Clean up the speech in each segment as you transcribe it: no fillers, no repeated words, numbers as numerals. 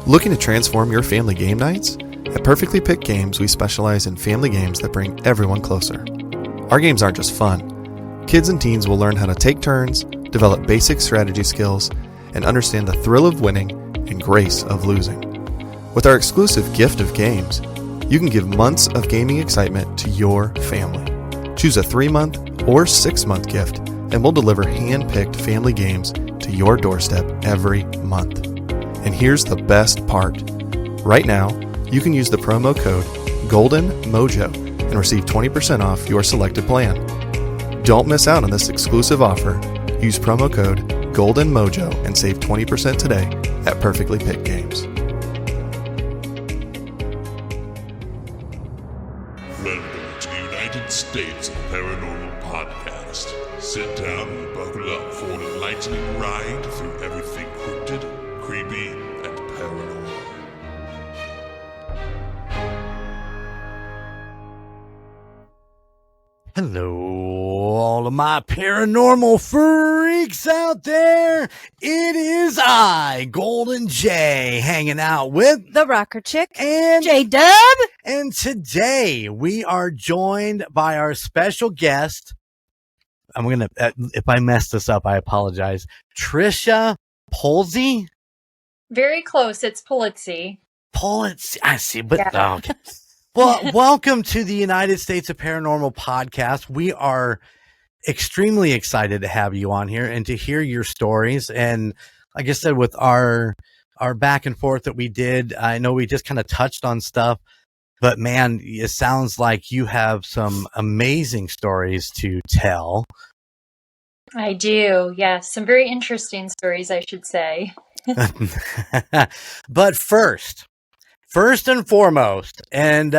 Looking to transform your family game nights? At Perfectly Picked Games, we specialize in family games that bring everyone closer. Our games aren't just fun. Kids and teens will learn how to take turns, develop basic strategy skills, and understand the thrill of winning and grace of losing. With our exclusive gift of games, you can give months of gaming excitement to your family. Choose a 3-month or 6-month gift, and we'll deliver hand-picked family games to your doorstep every month. And here's the best part. Right now, you can use the promo code GOLDENMOJO and receive 20% off your selected plan. Don't miss out on this exclusive offer. Use promo code GOLDENMOJO and save 20% today at Perfectly Picked Games. Welcome to the United States of Paranormal Podcast. Sit down and buckle up for an enlightening ride through everything cryptid, creepy, and paranormal. Hello, all of my paranormal freaks out there. It is I, Golden J, hanging out with the rocker chick and J-Dub. And today we are joined by our special guest. I'm going to, if I mess this up, I apologize. Trisha Pollzzie? Very close. It's Pollzzie. Pollzzie. I see, but Yeah. okay. Well, welcome to the United States of Paranormal Podcast. We are extremely excited to have you on here and to hear your stories. And like I said, with our back and forth that we did, I know we just kind of touched on stuff, but man, it sounds like you have some amazing stories to tell. I do. Yes. Some very interesting stories, I should say. But first and foremost, and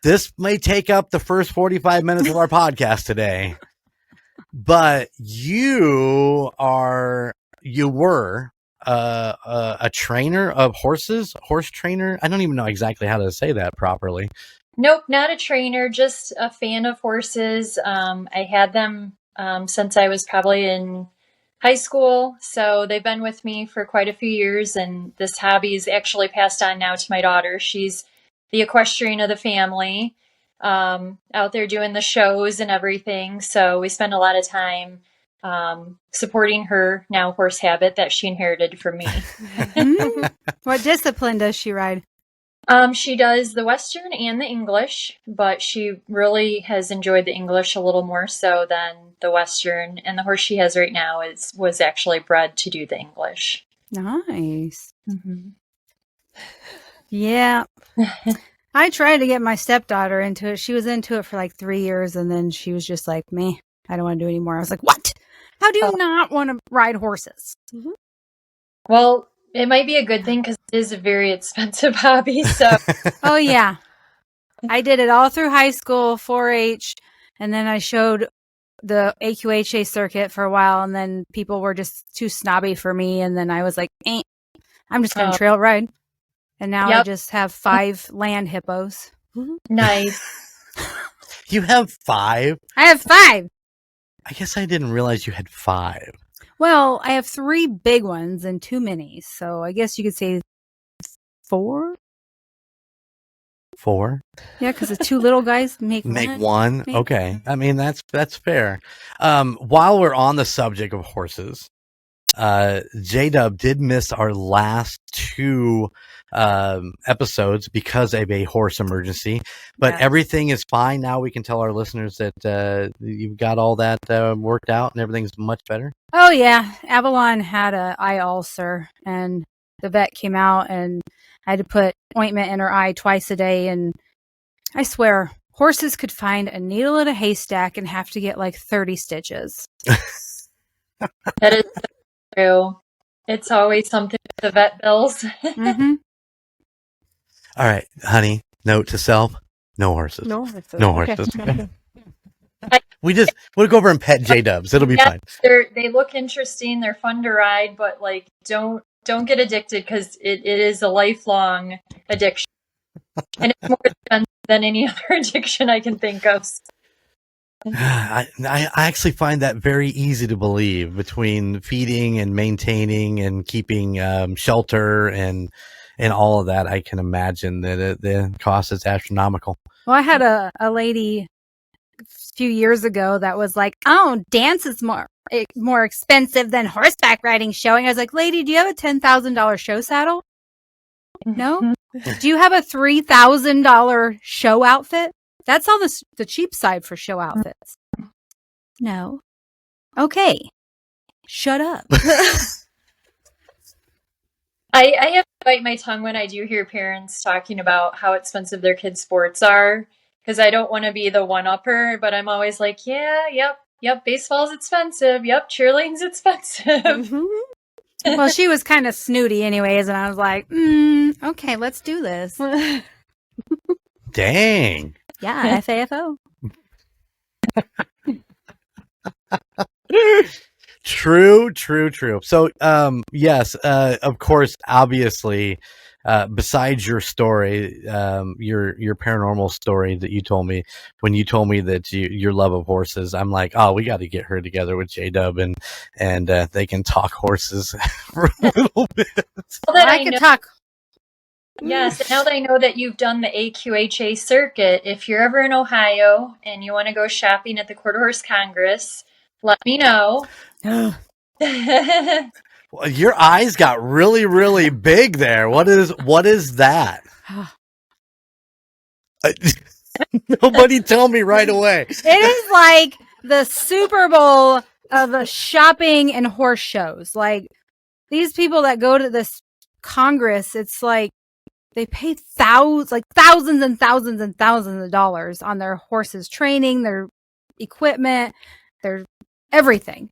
this may take up the first 45 minutes of our podcast today, but you were a trainer of horses, horse trainer. I don't even know exactly how to say that properly. Nope, not a trainer, just a fan of horses. I had them since I was probably in high school, so they've been with me for quite a few years, and this hobby is actually passed on now to my daughter. She's the equestrian of the family, out there doing the shows and everything, so we spend a lot of time supporting her now horse habit that she inherited from me. What discipline does she ride? She does the Western and the English, but she really has enjoyed the English a little more so than the Western. And the horse she has right now was actually bred to do the English. Nice. Mm-hmm. Yeah. I tried to get my stepdaughter into it. She was into it for like 3 years, and then she was just like, meh, I don't want to do it anymore. I was like, what? How do you not want to ride horses? Mm-hmm. Well, it might be a good thing because it is a very expensive hobby. So, Oh, yeah. I did it all through high school, 4-H, and then I showed the AQHA circuit for a while, and then people were just too snobby for me, and then I was like, I'm just going to trail ride. And now I just have 5 land hippos. Nice. You have 5? I have 5. I guess I didn't realize you had 5. Well, I have 3 big ones and 2 minis, so I guess you could say 4. 4? Yeah, because the 2 little guys make one. Okay. I mean, that's fair. While we're on the subject of horses, J-Dub did miss our last 2 episodes because of a horse emergency, but everything is fine now. We can tell our listeners that you've got all that worked out and everything's much better. Oh yeah, Avalon had an eye ulcer, and the vet came out, and I had to put ointment in her eye twice a day. And I swear, horses could find a needle in a haystack and have to get like 30 stitches. That is true. It's always something with the vet bills. Mm-hmm. All right, honey, note to self, no horses. No horses. No horses. Okay. We'll go over and pet J-Dubs. It'll be fine. They look interesting. They're fun to ride, but like, don't get addicted because it is a lifelong addiction. And it's more expensive than any other addiction I can think of. I actually find that very easy to believe, between feeding and maintaining and keeping shelter and all of that. I can imagine that the cost is astronomical. Well, I had a lady a few years ago that was like, "Oh, dance is more expensive than horseback riding showing." I was like, "Lady, do you have a $10,000 show saddle? No. Do you have a $3,000 show outfit? That's on the cheap side for show outfits." No. Okay. Shut up. I have to bite my tongue when I do hear parents talking about how expensive their kids' sports are, because I don't want to be the one-upper, but I'm always like, yeah, yep, baseball's expensive. Yep, cheerleading's expensive. Well, she was kind of snooty anyways, and I was like, okay, let's do this. Dang. Yeah, FAFO. True. So, yes, of course, obviously, besides your story, your paranormal story that you told me, when you told me that your love of horses, I'm like, oh, we got to get her together with J-Dub and they can talk horses for a little bit. I could talk. Yes, and now that I know that you've done the AQHA circuit, if you're ever in Ohio and you want to go shopping at the Quarter Horse Congress, let me know. Well, your eyes got really, really big there. What is that? Nobody tell me right away. It is like the Super Bowl of the shopping and horse shows. Like, these people that go to this Congress, it's like they pay thousands and thousands and thousands of dollars on their horses' training, their equipment, their everything.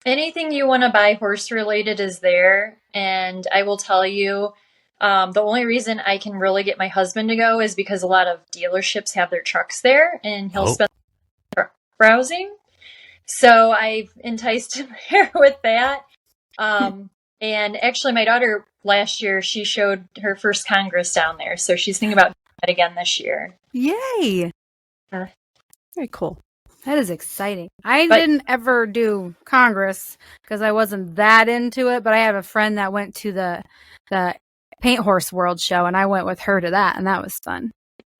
Anything you want to buy horse related is there. And I will tell you, the only reason I can really get my husband to go is because a lot of dealerships have their trucks there and he'll spend browsing. So I've enticed him there with that. And actually, my daughter last year, she showed her first Congress down there. So she's thinking about doing that again this year. Yay. Very cool. That is exciting. I didn't ever do Congress because I wasn't that into it, but I have a friend that went to the Paint Horse World Show, and I went with her to that, and that was fun.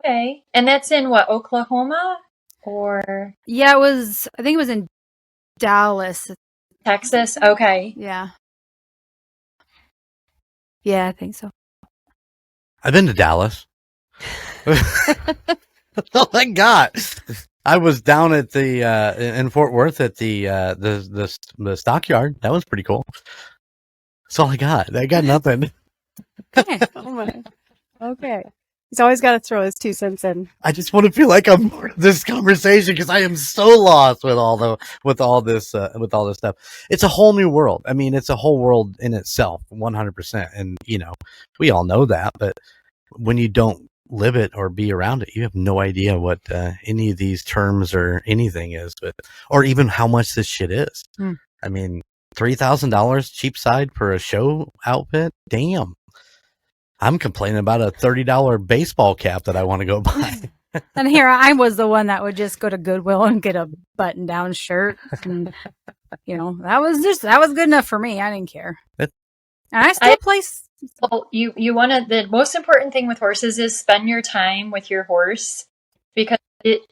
Okay. And that's in what, Oklahoma? Or? Yeah, I think it was in Dallas. Texas? Okay. Yeah. Yeah, I think so. I've been to Dallas. That's all I got. I was down at the in Fort Worth at the stockyard. That was pretty cool. That's all I got. I got nothing. Oh my. Okay. He's always got to throw his 2 cents in. I just want to feel like I'm part of this conversation because I am so lost with all this stuff. It's a whole new world. I mean, it's a whole world in itself, 100%. And we all know that, but when you don't live it or be around it, you have no idea what any of these terms or anything is, or even how much this shit is. I mean, $3,000 cheap side for a show outfit. Damn. I'm complaining about a $30 baseball cap that I want to go buy. And here I was the one that would just go to Goodwill and get a button-down shirt. And, that was good enough for me. I didn't care. And I still place. Well, you want to. The most important thing with horses is spend your time with your horse, because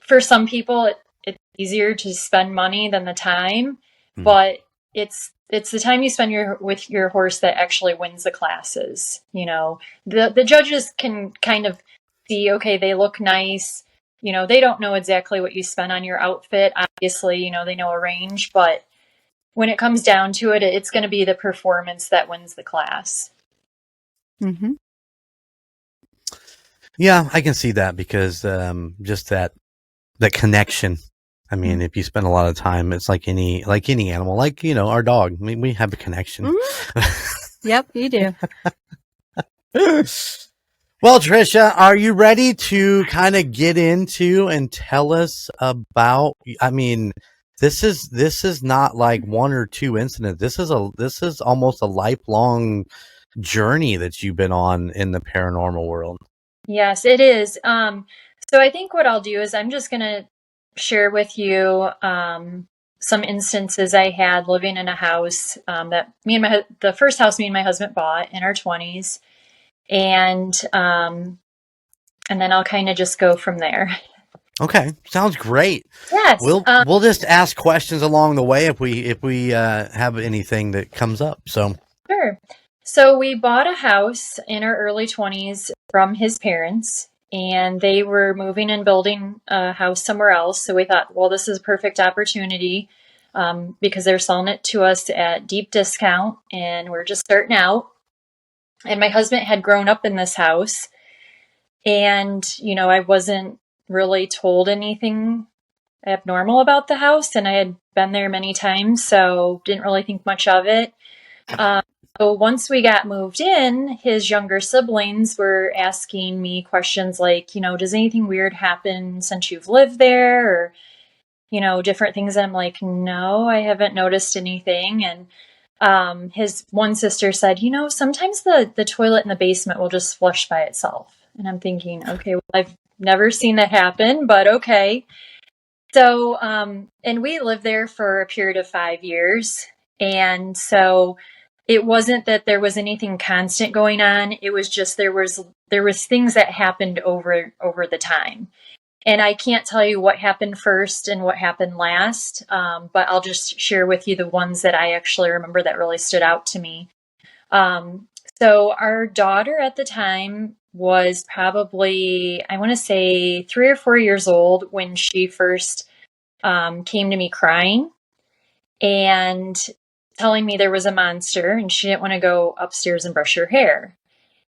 for some people it's easier to spend money than the time, but it's the time you spend with your horse that actually wins the classes. The judges can kind of see, okay, they look nice. They don't know exactly what you spent on your outfit. Obviously, they know a range, but when it comes down to it, it's going to be the performance that wins the class. Mm-hmm. Yeah, I can see that because just that connection. I mean, if you spend a lot of time, it's like any animal, like our dog. I mean, we have a connection. Yep, you do. Well, Trisha, are you ready to kind of get into and tell us about? I mean, this is not like one or two incidents. This is almost a lifelong journey that you've been on in the paranormal world. Yes, it is. So I think what I'll do is I'm just going to share with you some instances I had living in a house that the first house me and my husband bought in our 20s, and then I'll kind of just go from there. Okay, sounds great. Yes. We'll just ask questions along the way if we have anything that comes up. So Sure. So we bought a house in our early 20s from his parents, and they were moving and building a house somewhere else. So we thought, well, this is a perfect opportunity because they're selling it to us at deep discount, and we're just starting out. And my husband had grown up in this house, and, I wasn't really told anything abnormal about the house, and I had been there many times, so didn't really think much of it. So once we got moved in, his younger siblings were asking me questions like, does anything weird happen since you've lived there? Or, different things. And I'm like, no, I haven't noticed anything. And his one sister said, sometimes the toilet in the basement will just flush by itself. And I'm thinking, okay, well, I've never seen that happen, but okay. So, and we lived there for a period of 5 years. And so it wasn't that there was anything constant going on. It was just there was things that happened over the time. And I can't tell you what happened first and what happened last, but I'll just share with you the ones that I actually remember that really stood out to me. So our daughter at the time was probably, I want to say 3 or 4 years old when she first came to me crying and telling me there was a monster and she didn't want to go upstairs and brush her hair.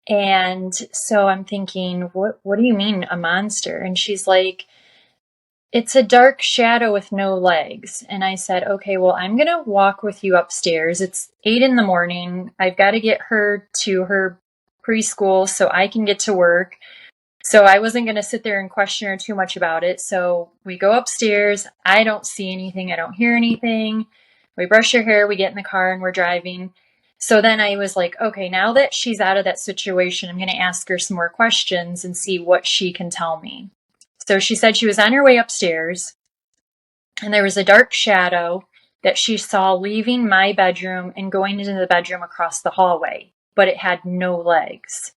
And so I'm thinking, what do you mean a monster? And she's like, it's a dark shadow with no legs. And I said, okay, well, I'm going to walk with you upstairs. It's 8 a.m. I've got to get her to her preschool so I can get to work. So I wasn't going to sit there and question her too much about it. So we go upstairs. I don't see anything. I don't hear anything. We brush her hair. We get in the car and we're driving. So then I was like, okay, now that she's out of that situation, I'm going to ask her some more questions and see what she can tell me. So she said she was on her way upstairs and there was a dark shadow that she saw leaving my bedroom and going into the bedroom across the hallway, but it had no legs.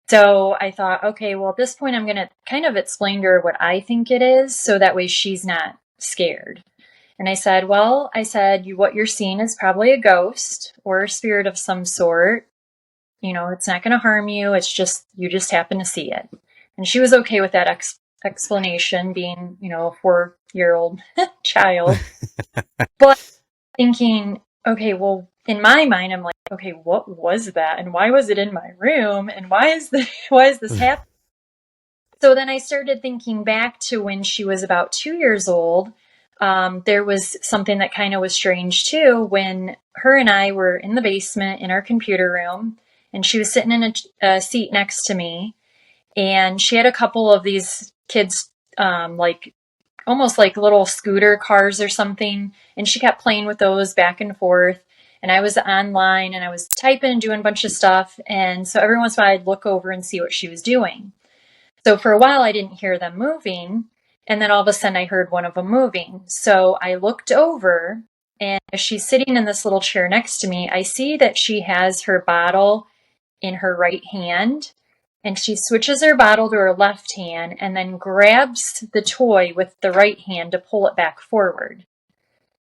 So I thought, okay, well, at this point, I'm going to kind of explain to her what I think it is so that way she's not scared. And I said, what you're seeing is probably a ghost or a spirit of some sort. It's not going to harm you. It's just, you just happen to see it. And she was okay with that explanation, being, a 4-year-old child. But thinking, okay, well, in my mind, I'm like, okay, what was that? And why was it in my room? And why is this happening? So then I started thinking back to when she was about 2 years old. There was something that kind of was strange too, when her and I were in the basement in our computer room, and she was sitting in a seat next to me, and she had a couple of these kids, like almost like little scooter cars or something, and she kept playing with those back and forth. And I was online and I was typing and doing a bunch of stuff, and so every once in a while I'd look over and see what she was doing. So for a while I didn't hear them moving. And then all of a sudden I heard one of them moving. So I looked over, and as she's sitting in this little chair next to me, I see that she has her bottle in her right hand, and she switches her bottle to her left hand and then grabs the toy with the right hand to pull it back forward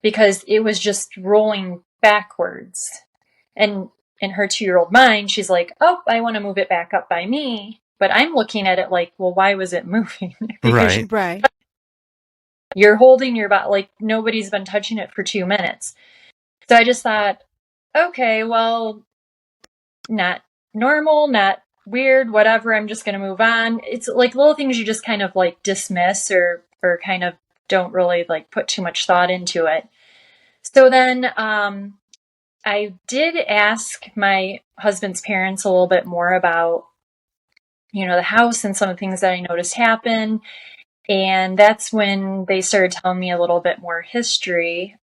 because it was just rolling backwards. And in her 2-year-old mind, she's like, oh, I want to move it back up by me. But I'm looking at it like, well, why was it moving? Because Right. you're holding your bottle, like nobody's been touching it for 2 minutes. So I just thought, okay, well, not normal, not weird, whatever. I'm just going to move on. It's like little things you just kind of like dismiss or kind of don't really like put too much thought into it. So then I did ask my husband's parents a little bit more about the house and some of the things that I noticed happen. And that's when they started telling me a little bit more history.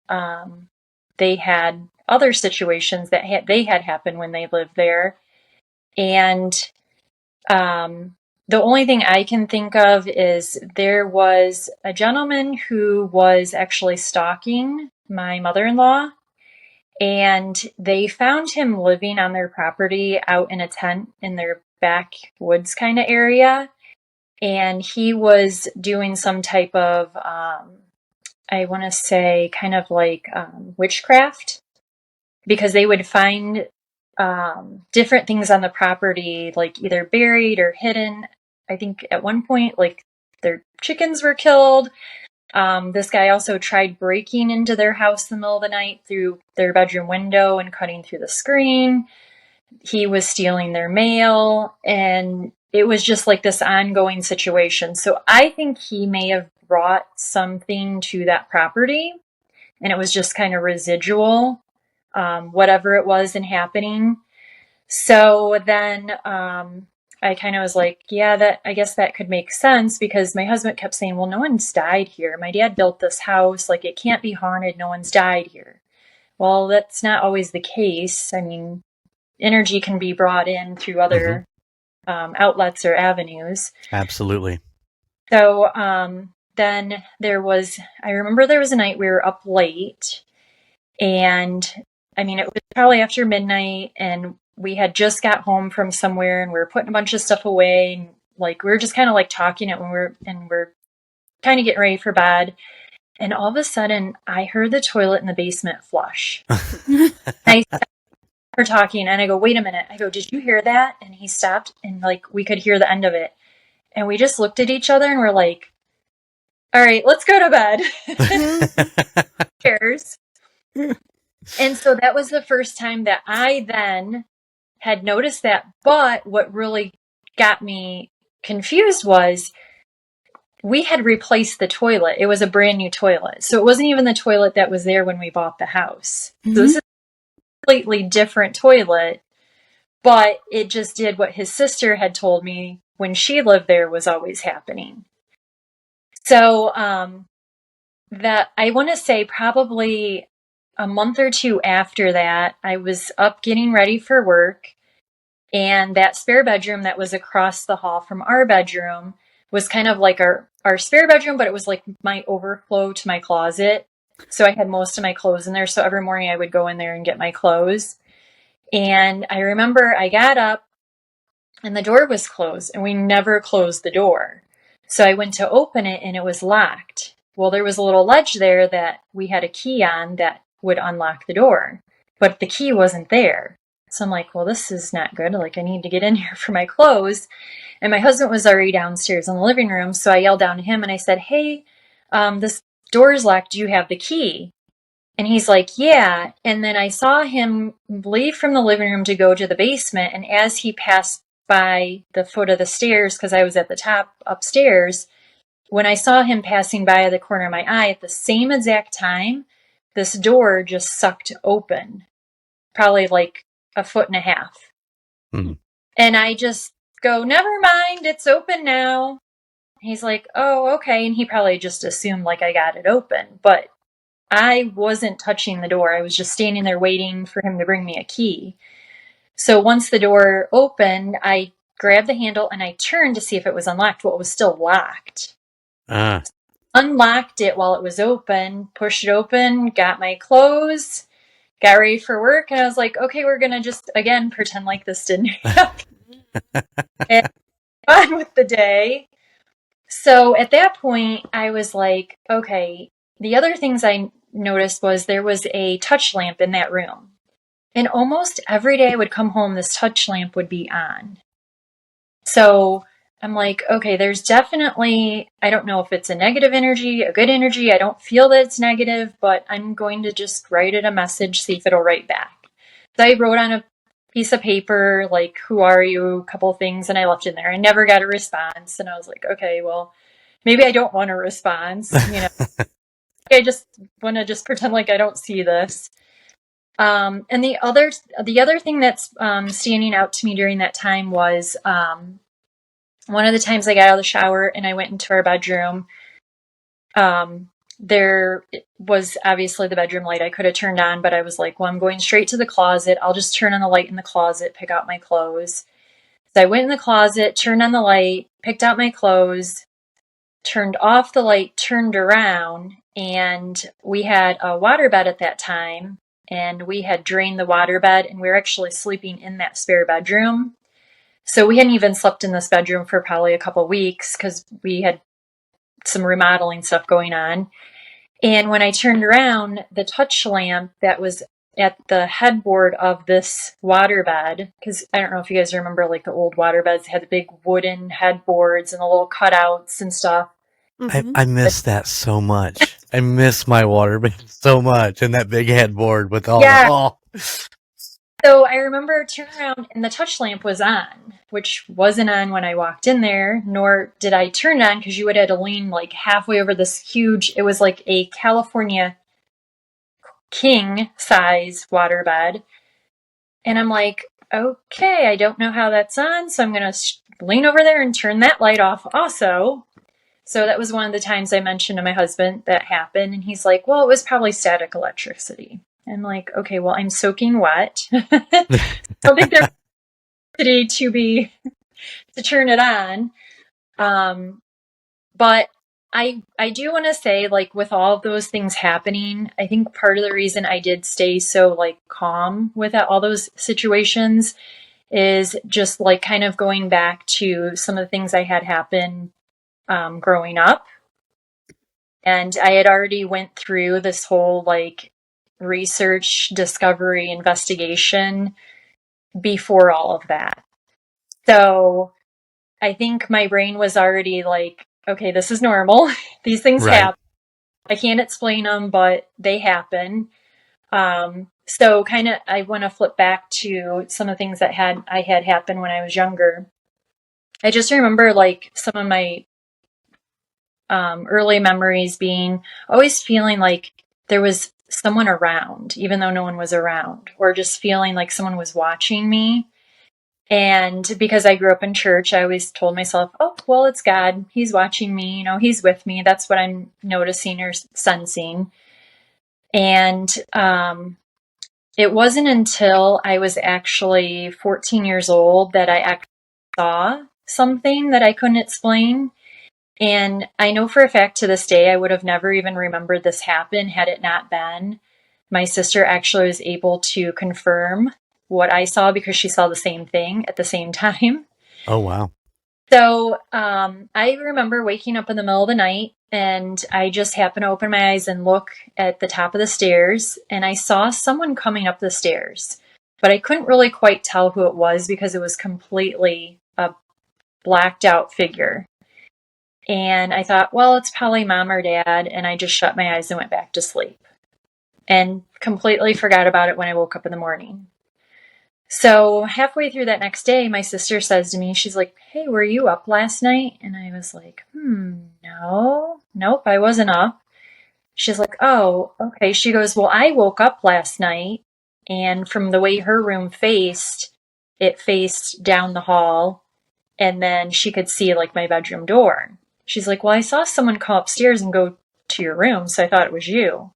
They had other situations that they had happened when they lived there. And the only thing I can think of is there was a gentleman who was actually stalking my mother-in-law, and they found him living on their property out in a tent in their backwoods kind of area. And he was doing some type of, I want to say kind of like witchcraft, because they would find different things on the property, like either buried or hidden. I think at one point, like their chickens were killed. This guy also tried breaking into their house in the middle of the night through their bedroom window and cutting through the screen. He was stealing their mail, and it was just like this ongoing situation. So I think he may have brought something to that property, and it was just kind of residual, whatever it was and happening. So then I kind of was like, yeah, I guess that could make sense, because my husband kept saying, well, no one's died here. My dad built this house. Like, it can't be haunted. No one's died here. Well, that's not always the case. I mean, energy can be brought in through other outlets or avenues. Absolutely. So then I remember there was a night we were up late, and I mean, it was probably after midnight, and we had just got home from somewhere, and we were putting a bunch of stuff away, and like we were just kind of like talking it when we're kind of getting ready for bed, and all of a sudden I heard the toilet in the basement flush. I stopped her talking, and I go, wait a minute. I go, did you hear that? And he stopped, and like we could hear the end of it, and we just looked at each other and we're like, all right, let's go to bed. Cheers. And so that was the first time that I then had noticed that. But what really got me confused was we had replaced the toilet. It was a brand new toilet. So it wasn't even the toilet that was there when we bought the house. So this is a completely different toilet, but it just did what his sister had told me when she lived there was always happening. So that I want to say probably a month or two after that, I was up getting ready for work, and that spare bedroom that was across the hall from our bedroom was kind of like our spare bedroom, but it was like my overflow to my closet. So I had most of my clothes in there. So every morning I would go in there and get my clothes. And I remember I got up and the door was closed, and we never closed the door. So I went to open it and it was locked. Well, there was a little ledge there that we had a key on that would unlock the door, but the key wasn't there. So I'm like, well, this is not good. Like, I need to get in here for my clothes. And my husband was already downstairs in the living room. So I yelled down to him and I said, hey, this door is locked. Do you have the key? And he's like, yeah. And then I saw him leave from the living room to go to the basement. And as he passed by the foot of the stairs, because I was at the top upstairs, when I saw him passing by the corner of my eye at the same exact time, this door just sucked open, probably like a foot and a half. Mm-hmm. And I just go, never mind, it's open now. He's like, oh, okay. And he probably just assumed like I got it open, but I wasn't touching the door. I was just standing there waiting for him to bring me a key. So once the door opened, I grabbed the handle and I turned to see if it was unlocked. Well, it was still locked. Unlocked it while it was open, pushed it open, got my clothes, got ready for work, and I was like, okay, we're going to just, again, pretend like this didn't happen. And on with the day. So at that point, I was like, okay, the other things I noticed was there was a touch lamp in that room. And almost every day I would come home, this touch lamp would be on. So I'm like, okay, there's definitely, I don't know if it's a negative energy, a good energy. I don't feel that it's negative, but I'm going to just write it a message, see if it'll write back. So I wrote on a piece of paper, like, who are you? A couple things, and I left it in there. I never got a response. And I was like, okay, well, maybe I don't want a response. You know, I just want to just pretend like I don't see this. And the other thing that's standing out to me during that time was one of the times I got out of the shower and I went into our bedroom. There was obviously the bedroom light I could have turned on, but I was like, well, I'm going straight to the closet. I'll just turn on the light in the closet, pick out my clothes. So I went in the closet, turned on the light, picked out my clothes, turned off the light, turned around, and we had a waterbed at that time, and we had drained the waterbed, and we were actually sleeping in that spare bedroom. So we hadn't even slept in this bedroom for probably a couple weeks because we had some remodeling stuff going on. And when I turned around, the touch lamp that was at the headboard of this waterbed, because I don't know if you guys remember, like the old waterbeds had the big wooden headboards and the little cutouts and stuff. I miss that so much. I miss my waterbed so much, and that big headboard with all Yeah. So I remember turning around and the touch lamp was on, which wasn't on when I walked in there, nor did I turn it on because you would have to lean like halfway over this huge, it was like a California king size waterbed. And I'm like, okay, I don't know how that's on, so I'm going to lean over there and turn that light off also. So that was one of the times I mentioned to my husband that happened, and he's like, well, it was probably static electricity. I'm like, okay, well, I'm soaking wet. I don't think there's electricity to turn it on. But I do want to say, like, with all of those things happening, I think part of the reason I did stay so, like, calm with all those situations is just, like, kind of going back to some of the things I had happen growing up. And I had already went through this whole, like, research, discovery, investigation before all of that. So I think my brain was already like, okay, this is normal. These things happen. I can't explain them, but they happen. So kind of, I want to flip back to some of the things that I had happen when I was younger. I just remember like some of my early memories being always feeling like there was someone around, even though no one was around, or just feeling like someone was watching me. And because I grew up in church, I always told myself, oh, well, it's God. He's watching me. You know, he's with me. That's what I'm noticing or sensing. And it wasn't until I was actually 14 years old that I actually saw something that I couldn't explain. And I know for a fact to this day, I would have never even remembered this happened had it not been. My sister actually was able to confirm what I saw because she saw the same thing at the same time. Oh, wow. So I remember waking up in the middle of the night and I just happened to open my eyes and look at the top of the stairs and I saw someone coming up the stairs, but I couldn't really quite tell who it was because it was completely a blacked out figure. And I thought, well, it's probably mom or dad. And I just shut my eyes and went back to sleep and completely forgot about it when I woke up in the morning. So halfway through that next day, my sister says to me, she's like, hey, were you up last night? And I was like, nope, I wasn't up. She's like, oh, okay. She goes, well, I woke up last night and from the way her room faced, it faced down the hall and then she could see like my bedroom door. She's like, well, I saw someone come upstairs and go to your room, so I thought it was you.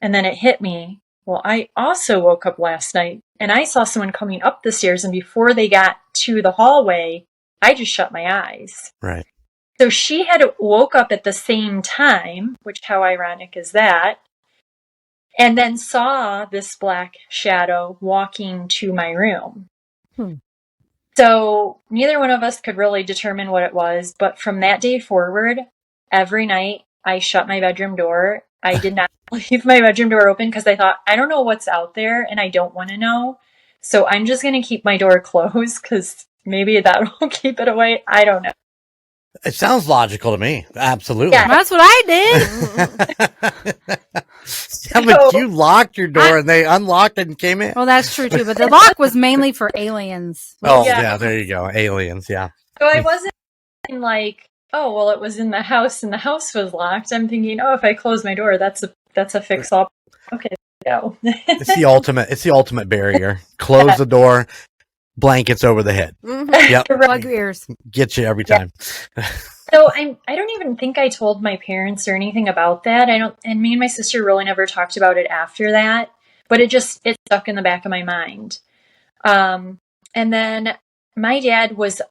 And then it hit me. Well, I also woke up last night and I saw someone coming up the stairs, and before they got to the hallway, I just shut my eyes. Right. So she had woke up at the same time, which how ironic is that, and then saw this black shadow walking to my room. So neither one of us could really determine what it was, but from that day forward, every night I shut my bedroom door. I did not leave my bedroom door open because I thought, I don't know what's out there and I don't want to know. So I'm just going to keep my door closed because maybe that will keep it away. I don't know. It sounds logical to me. Absolutely. Yeah. That's what I did. Yeah, but you locked your door and they unlocked it and came in. Well, that's true too. But the lock was mainly for aliens. Oh, Yeah. yeah, there you go. Aliens, yeah. So I wasn't like, oh, well, it was in the house and the house was locked. I'm thinking, oh, if I close my door, that's a fix all. Okay, go. It's the ultimate barrier. Close the door, blankets over the head. Yep. Plug your ears. Get you every time. So I don't even think I told my parents or anything about that. And me and my sister really never talked about it after that, but it stuck in the back of my mind. And then my dad was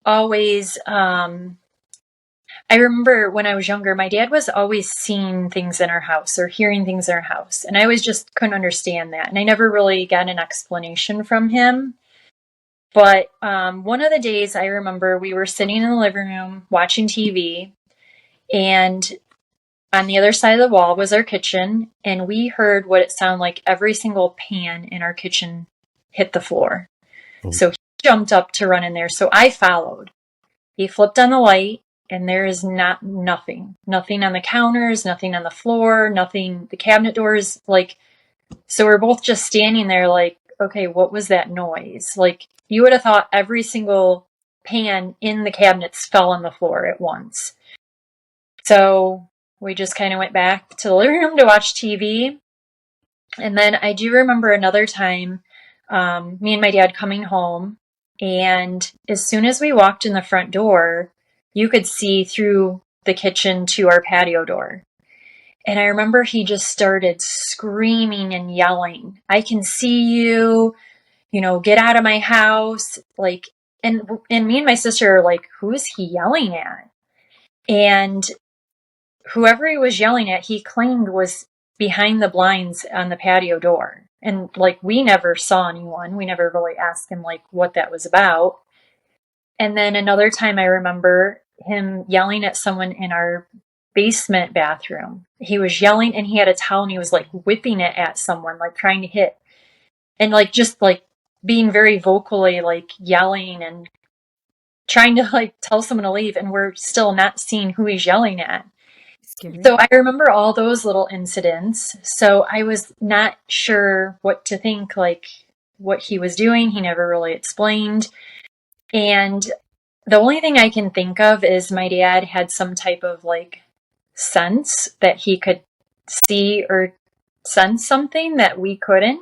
always, I remember when I was younger, my dad was always seeing things in our house or hearing things in our house. And I always just couldn't understand that. And I never really got an explanation from him. But one of the days I remember we were sitting in the living room watching TV, and on the other side of the wall was our kitchen, and we heard what it sounded like every single pan in our kitchen hit the floor. Oh. So he jumped up to run in there. So I followed. He flipped on the light, and there is nothing on the counters, nothing on the floor, nothing, the cabinet doors, like, so we're both just standing there like, okay, what was that noise? Like, you would have thought every single pan in the cabinets fell on the floor at once. So we just kind of went back to the living room to watch TV. And then I do remember another time, me and my dad coming home, and as soon as we walked in the front door, you could see through the kitchen to our patio door. And I remember he just started screaming and yelling, "I can see you, get out of my house." Like, and me and my sister are like, who is he yelling at? And whoever he was yelling at, he claimed was behind the blinds on the patio door. And like, we never saw anyone. We never really asked him like what that was about. And then another time I remember him yelling at someone in our basement bathroom. He was yelling, and he had a towel, and he was like whipping it at someone, like trying to hit, and like just like being very vocally like yelling and trying to like tell someone to leave, and we're still not seeing who he's yelling at. Scary. So I remember all those little incidents. So I was not sure what to think, like what he was doing. He never really explained. And the only thing I can think of is my dad had some type of like sense that he could see or sense something that we couldn't.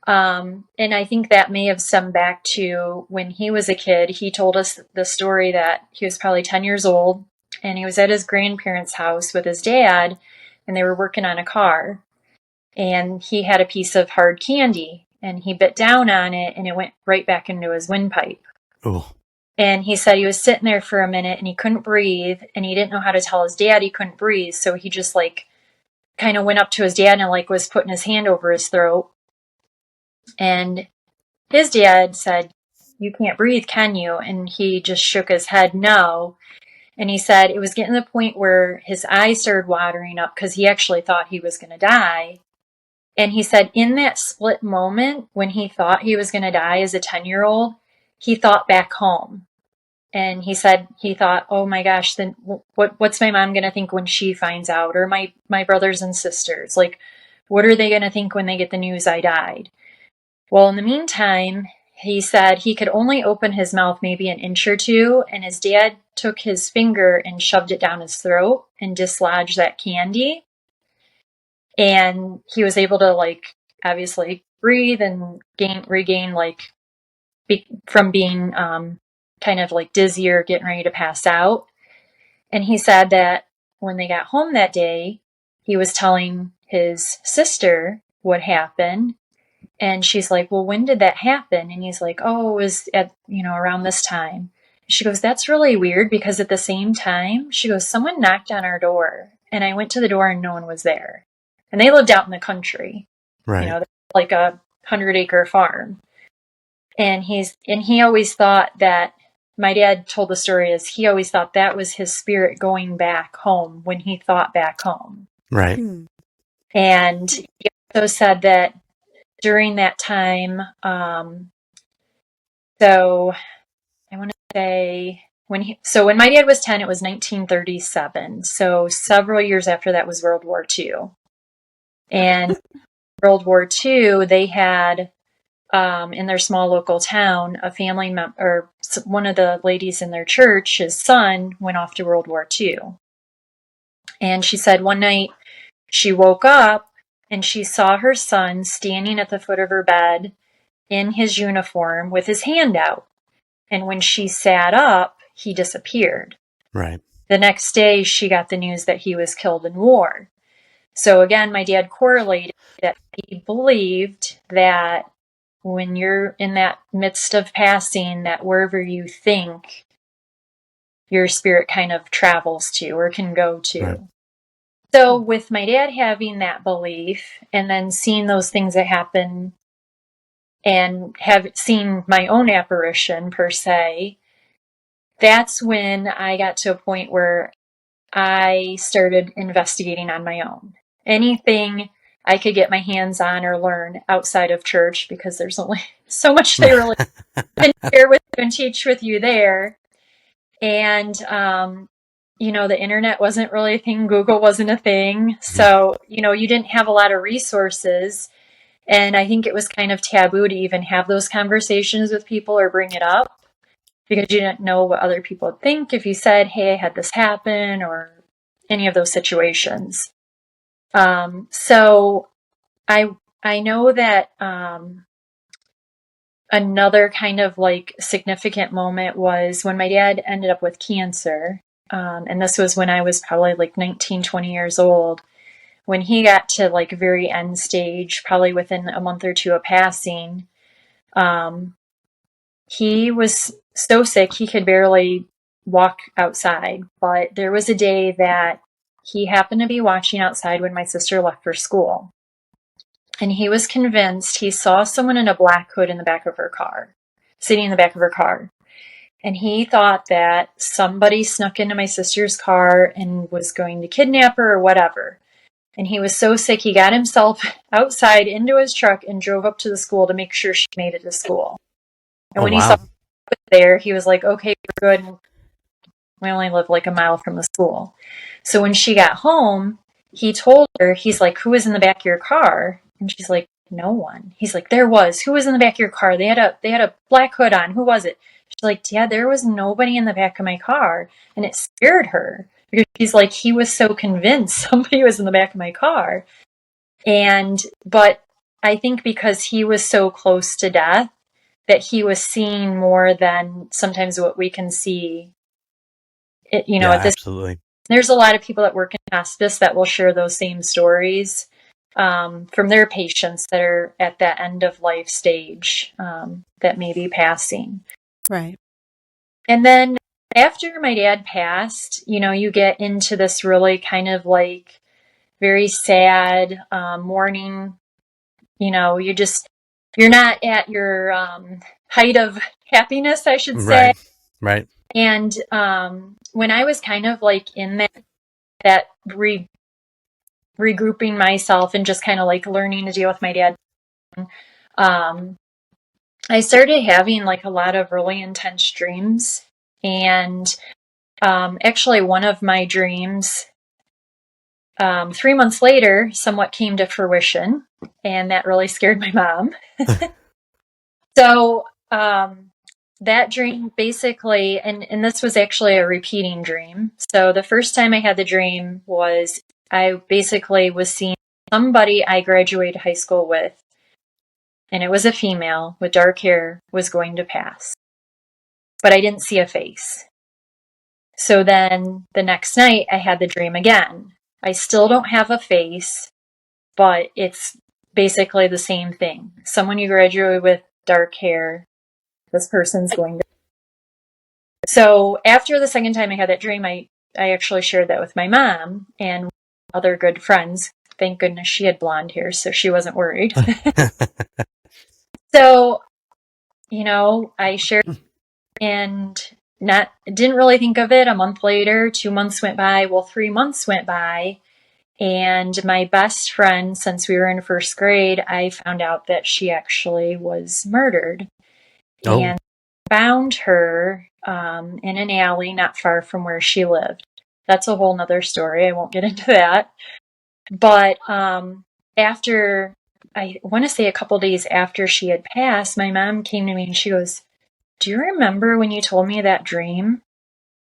And I think that may have stemmed back to when he was a kid. He told us the story that he was probably 10 years old, and he was at his grandparents' house with his dad, and they were working on a car, and he had a piece of hard candy, and he bit down on it, and it went right back into his windpipe. Oh. And he said he was sitting there for a minute, and he couldn't breathe, and he didn't know how to tell his dad he couldn't breathe, so he just like kind of went up to his dad and like was putting his hand over his throat. And his dad said, "You can't breathe, can you?" And he just shook his head no. And he said it was getting to the point where his eyes started watering up because he actually thought he was going to die. And he said in that split moment when he thought he was going to die as a 10-year-old, he thought back home. And he said he thought, oh my gosh, then what's my mom going to think when she finds out? Or my brothers and sisters? Like, what are they going to think when they get the news I died? Well, in the meantime, he said he could only open his mouth maybe an inch or two, and his dad took his finger and shoved it down his throat and dislodged that candy. And he was able to, like, obviously breathe and regain, like, from being kind of like dizzy or getting ready to pass out. And he said that when they got home that day, he was telling his sister what happened. And she's like, well, when did that happen? And he's like, oh, it was at, around this time. She goes, that's really weird because at the same time, she goes, someone knocked on our door and I went to the door and no one was there. And they lived out in the country, Right. like a 100-acre farm. And he always thought that, my dad told the story as he always thought that was his spirit going back home when he thought back home. Right. And he also said that during that time, so I want to say when my dad was 10, it was 1937. So several years after that was World War II. And World War II, they had in their small local town, a family member, or one of the ladies in their church, his son went off to World War II. And she said one night she woke up and she saw her son standing at the foot of her bed in his uniform with his hand out. And when she sat up, he disappeared. Right. The next day, she got the news that he was killed in war. So again, my dad correlated that he believed that when you're in that midst of passing, that wherever you think your spirit kind of travels to or can go to. Right. So with my dad having that belief and then seeing those things that happen and have seen my own apparition per se, that's when I got to a point where I started investigating on my own. Anything I could get my hands on or learn outside of church, because there's only so much they really can share with you and teach with you there. And, the internet wasn't really a thing. Google wasn't a thing. So, you didn't have a lot of resources. And I think it was kind of taboo to even have those conversations with people or bring it up, because you didn't know what other people would think if you said, hey, I had this happen, or any of those situations. So I know that another kind of like significant moment was when my dad ended up with cancer. And this was when I was probably like 19, 20 years old. When he got to like very end stage, probably within a month or two of passing, he was so sick he could barely walk outside. But there was a day that he happened to be watching outside when my sister left for school. And he was convinced he saw someone in a black hood in the back of her car, sitting in the back of her car. And he thought that somebody snuck into my sister's car and was going to kidnap her or whatever. And he was so sick, he got himself outside into his truck and drove up to the school to make sure she made it to school. And when he saw her there, he was like, okay, we're good. We only live like a mile from the school. So when she got home, he told her, he's like, who was in the back of your car? And she's like, no one. He's like, there was. Who was in the back of your car? They had a black hood on. Who was it? She's like, Dad, there was nobody in the back of my car. And it scared her, because she's like, he was so convinced somebody was in the back of my car. But I think because he was so close to death, that he was seeing more than sometimes what we can see. At this, absolutely. There's a lot of people that work in hospice that will share those same stories from their patients that are at that end of life stage that may be passing. Right. And then after my dad passed, you get into this really kind of like very sad mourning. You're not at your height of happiness, I should say. Right. And when I was kind of like in that regrouping myself and just kind of like learning to deal with my dad, I started having like a lot of really intense dreams. And actually one of my dreams, 3 months later, somewhat came to fruition, and that really scared my mom. So that dream basically, and this was actually a repeating dream. So the first time I had the dream was I basically was seeing somebody I graduated high school with, and it was a female with dark hair, was going to pass. But I didn't see a face. So then the next night I had the dream again. I still don't have a face, but it's basically the same thing. Someone you graduated with, dark hair, this person's going to. So after the second time I had that dream, I actually shared that with my mom and other good friends. Thank goodness she had blonde hair, so she wasn't worried. So, I shared and didn't really think of it. A month later, 2 months went by. Well, 3 months went by. And my best friend, since we were in first grade, I found out that she actually was murdered. Oh. And found her in an alley not far from where she lived. That's a whole nother story. I won't get into that. But after, I want to say a couple days after she had passed, my mom came to me and she goes, do you remember when you told me that dream?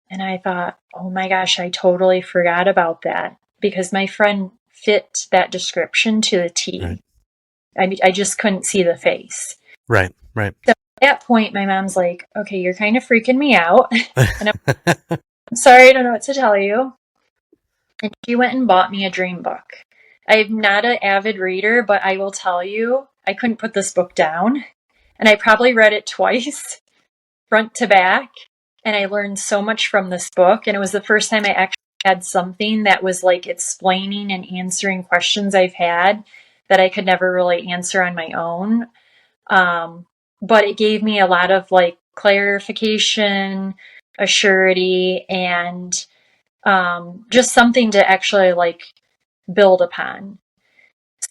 And I thought, oh my gosh, I totally forgot about that, because my friend fit that description to the T. Right. I just couldn't see the face. Right. So at that point, my mom's like, okay, you're kind of freaking me out. And I'm sorry, I don't know what to tell you. And she went and bought me a dream book. I'm not an avid reader, but I will tell you, I couldn't put this book down. And I probably read it twice, front to back. And I learned so much from this book. And it was the first time I actually had something that was like explaining and answering questions I've had that I could never really answer on my own. But it gave me a lot of like clarification, a surety, and just something to actually like build upon.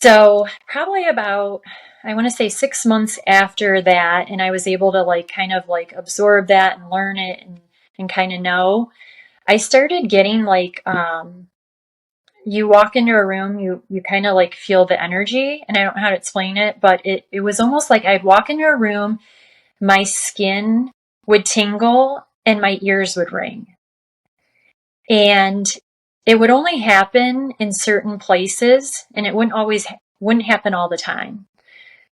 So probably about, I want to say 6 months after that, and I was able to like kind of like absorb that and learn it and kind of know, I started getting like, you walk into a room, you kind of like feel the energy, and I don't know how to explain it, but it was almost like I'd walk into a room, my skin would tingle and my ears would ring. And it would only happen in certain places, and it wouldn't happen all the time.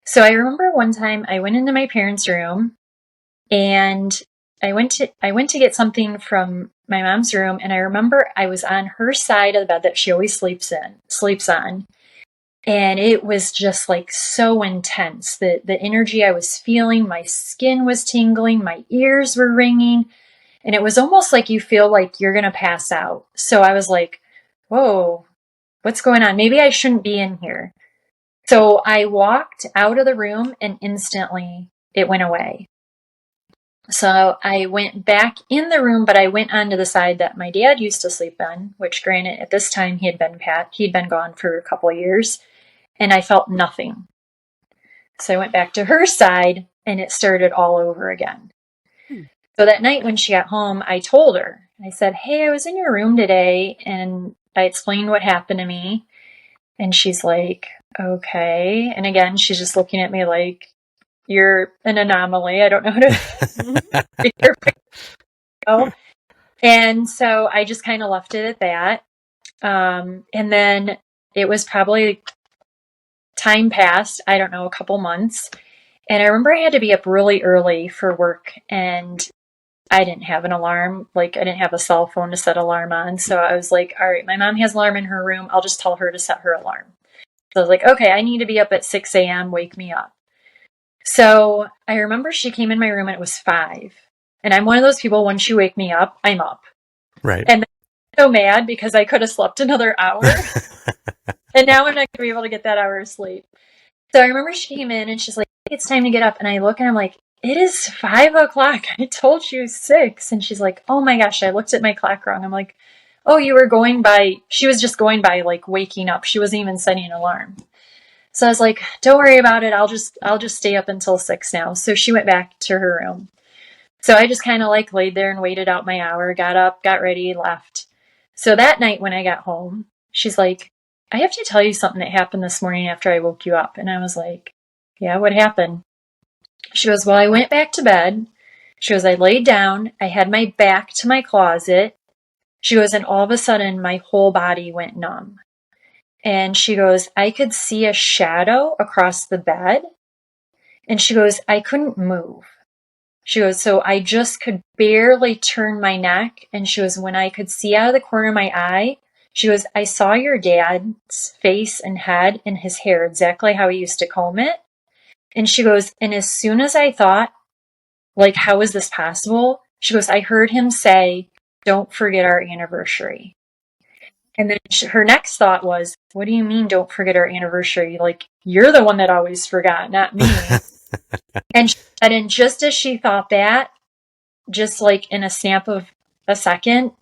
So I remember one time I went into my parents' room, and I went to get something from my mom's room, and I remember I was on her side of the bed that she always sleeps on. And it was just like so intense. The energy I was feeling, my skin was tingling, my ears were ringing, and it was almost like you feel like you're going to pass out. So I was like, whoa, what's going on? Maybe I shouldn't be in here. So I walked out of the room and instantly it went away. So I went back in the room, but I went onto the side that my dad used to sleep on, which granted at this time he'd been gone for a couple of years, and I felt nothing. So I went back to her side and it started all over again. So that night when she got home, I told her, I said, hey, I was in your room today and I explained what happened to me. And she's like, okay. And again, she's just looking at me like, you're an anomaly. I don't know how to. And so I just kind of left it at that. And then it was probably time passed, I don't know, a couple months. And I remember I had to be up really early for work, and I didn't have an alarm. Like, I didn't have a cell phone to set alarm on. So I was like, all right, my mom has an alarm in her room. I'll just tell her to set her alarm. So I was like, okay, I need to be up at 6 a.m. Wake me up. So I remember she came in my room and it was 5. And I'm one of those people, once you wake me up, I'm up. Right. And I'm so mad because I could have slept another hour. And now I'm not going to be able to get that hour of sleep. So I remember she came in and she's like, it's time to get up. And I look and I'm like, it is 5 o'clock. I told you 6. And she's like, oh my gosh, I looked at my clock wrong. I'm like, oh, you were going by, she was just going by like waking up. She wasn't even setting an alarm. So I was like, don't worry about it. I'll just stay up until 6 now. So she went back to her room. So I just kind of like laid there and waited out my hour, got up, got ready, left. So that night when I got home, she's like, I have to tell you something that happened this morning after I woke you up. And I was like, yeah, what happened? She goes, well, I went back to bed. She goes, I laid down. I had my back to my closet. She goes, and all of a sudden my whole body went numb. And she goes, I could see a shadow across the bed. And she goes, I couldn't move. She goes, so I just could barely turn my neck. And she goes, when I could see out of the corner of my eye, she goes, I saw your dad's face and head and his hair exactly how he used to comb it. And she goes, and as soon as I thought, like, how is this possible? She goes, I heard him say, don't forget our anniversary. And then her next thought was, what do you mean, don't forget our anniversary? Like, you're the one that always forgot, not me. And just as she thought that, just like in a snap of a second,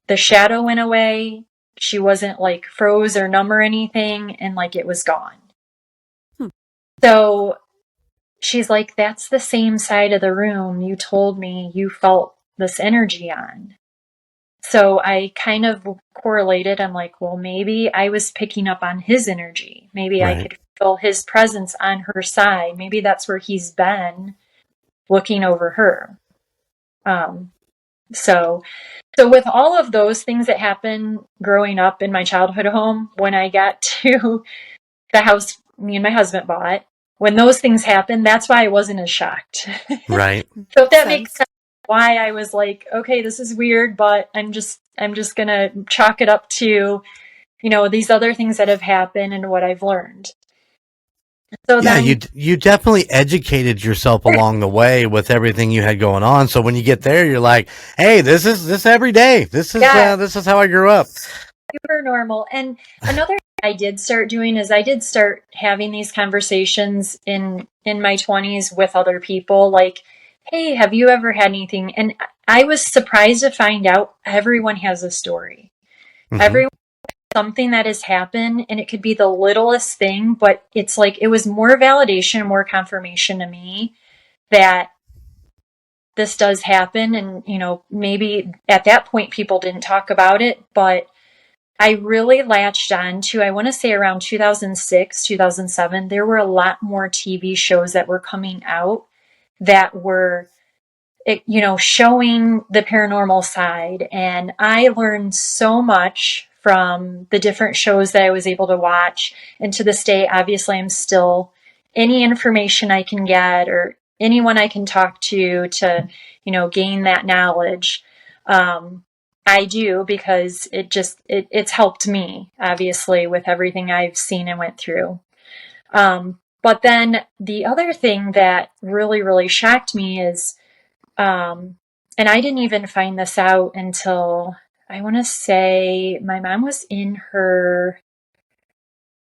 the shadow went away. She wasn't like froze or numb or anything, and like it was gone. So she's like, that's the same side of the room you told me you felt this energy on. So I kind of correlated. I'm like, well, maybe I was picking up on his energy. Maybe I could feel his presence on her side. Maybe that's where he's been looking over her. So with all of those things that happened growing up in my childhood home, when I got to the house me and my husband bought, when those things happened, that's why I wasn't as shocked. Right. So if that makes sense, why I was like, okay, this is weird, but I'm just going to chalk it up to, you know, these other things that have happened and what I've learned. So Yeah, then, you definitely educated yourself along the way with everything you had going on. So when you get there, you're like, "Hey, this every day. yeah, This is how I grew up." super normal. And another thing I did start doing is I did start having these conversations in my 20s with other people, like, "Hey, have you ever had anything?" And I was surprised to find out everyone has a story. Hmm. Everyone has something that has happened, and it could be the littlest thing, but it's like it was more validation, more confirmation to me that this does happen. And, maybe at that point people didn't talk about it, but I really latched on to, I want to say around 2006, 2007, there were a lot more TV shows that were coming out that were, showing the paranormal side. And I learned so much from the different shows that I was able to watch. And to this day, obviously, I'm still any information I can get or anyone I can talk to, gain that knowledge. I do, because it's helped me, obviously, with everything I've seen and went through. But then the other thing that really, really shocked me is, and I didn't even find this out until, I want to say, my mom was in her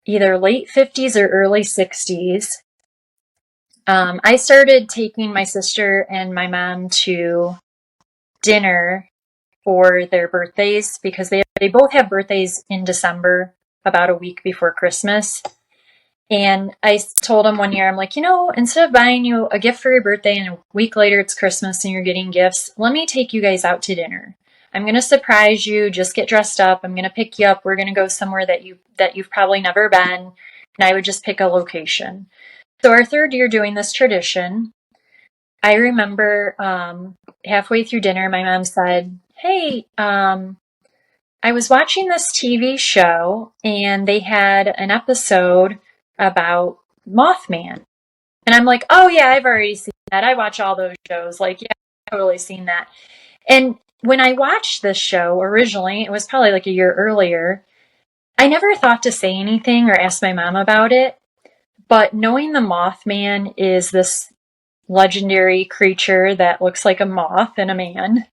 either late 50s or early 60s. I started taking my sister and my mom to dinner for their birthdays, because they both have birthdays in December, about a week before Christmas. And I told him one year, I'm like, instead of buying you a gift for your birthday and a week later it's Christmas and you're getting gifts, let me take you guys out to dinner. I'm going to surprise you. Just get dressed up. I'm going to pick you up. We're going to go somewhere that you've probably never been. And I would just pick a location. So our third year doing this tradition, I remember halfway through dinner, my mom said, "Hey, I was watching this TV show and they had an episode about Mothman." And I'm like, "Oh yeah, I've already seen that. I watch all those shows. Like, yeah, I've totally seen that." And when I watched this show originally, it was probably like a year earlier, I never thought to say anything or ask my mom about it. But knowing the Mothman is this legendary creature that looks like a moth and a man,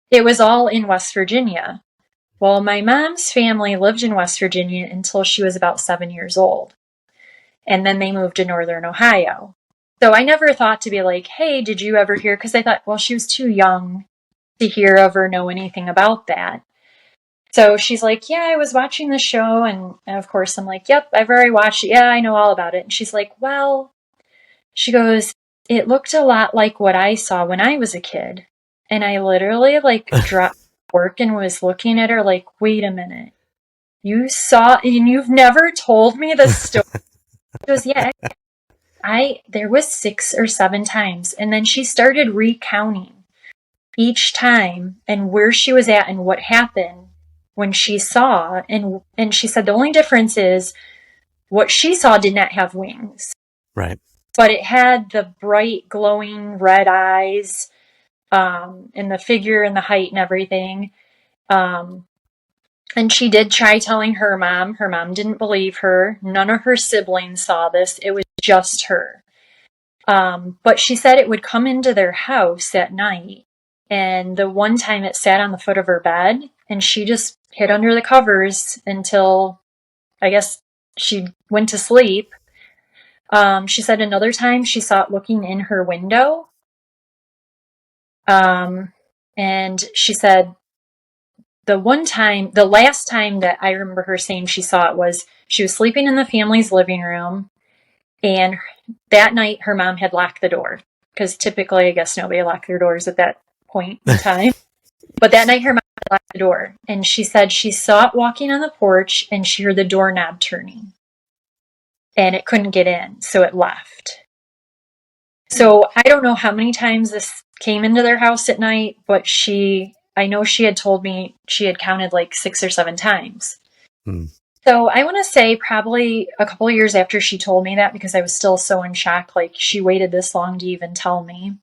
it was all in West Virginia. Well, my mom's family lived in West Virginia until she was about 7 years old. And then they moved to Northern Ohio. So I never thought to be like, "Hey, did you ever hear?" Because I thought, well, she was too young to hear of or know anything about that. So she's like, "Yeah, I was watching the show." And of course, I'm like, "Yep, I've already watched it. Yeah, I know all about it." And she's like, "Well," she goes, "it looked a lot like what I saw when I was a kid." And I literally dropped work and was looking at her like, "Wait a minute. You saw, and you've never told me this story?" She goes, "Yeah, there was 6 or 7 times." And then she started recounting each time and where she was at and what happened when she saw. And she said the only difference is what she saw did not have wings. Right. But it had the bright, glowing red eyes, and the figure and the height and everything. And she did try telling her mom. Her mom didn't believe her. None of her siblings saw this. It was just her. But she said it would come into their house at night. And the one time it sat on the foot of her bed, and she just hid under the covers until, I guess, she went to sleep. She said another time she saw it looking in her window. And she said the last time that I remember her saying she saw it was she was sleeping in the family's living room. And that night her mom had locked the door, because typically I guess nobody locked their doors at that point in time. But that night her mom had locked the door. And she said she saw it walking on the porch and she heard the doorknob turning. And it couldn't get in, so it left. So I don't know how many times this came into their house at night, but I know she had told me she had counted like 6 or 7 times. So I want to say probably a couple of years after she told me that, because I was still so in shock, like she waited this long to even tell me,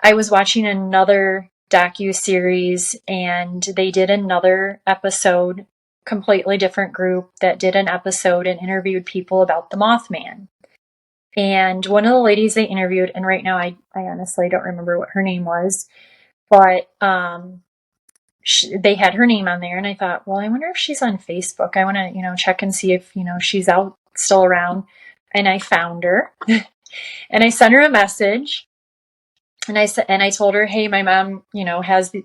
I was watching another docu-series and they did another episode completely different group that did an episode and interviewed people about the Mothman. And one of the ladies they interviewed, and right now I honestly don't remember what her name was, but they had her name on there, and I thought, well, I wonder if she's on Facebook. I want to, check and see if, she's out still around. And I found her, and I sent her a message, and I told her, hey, my mom,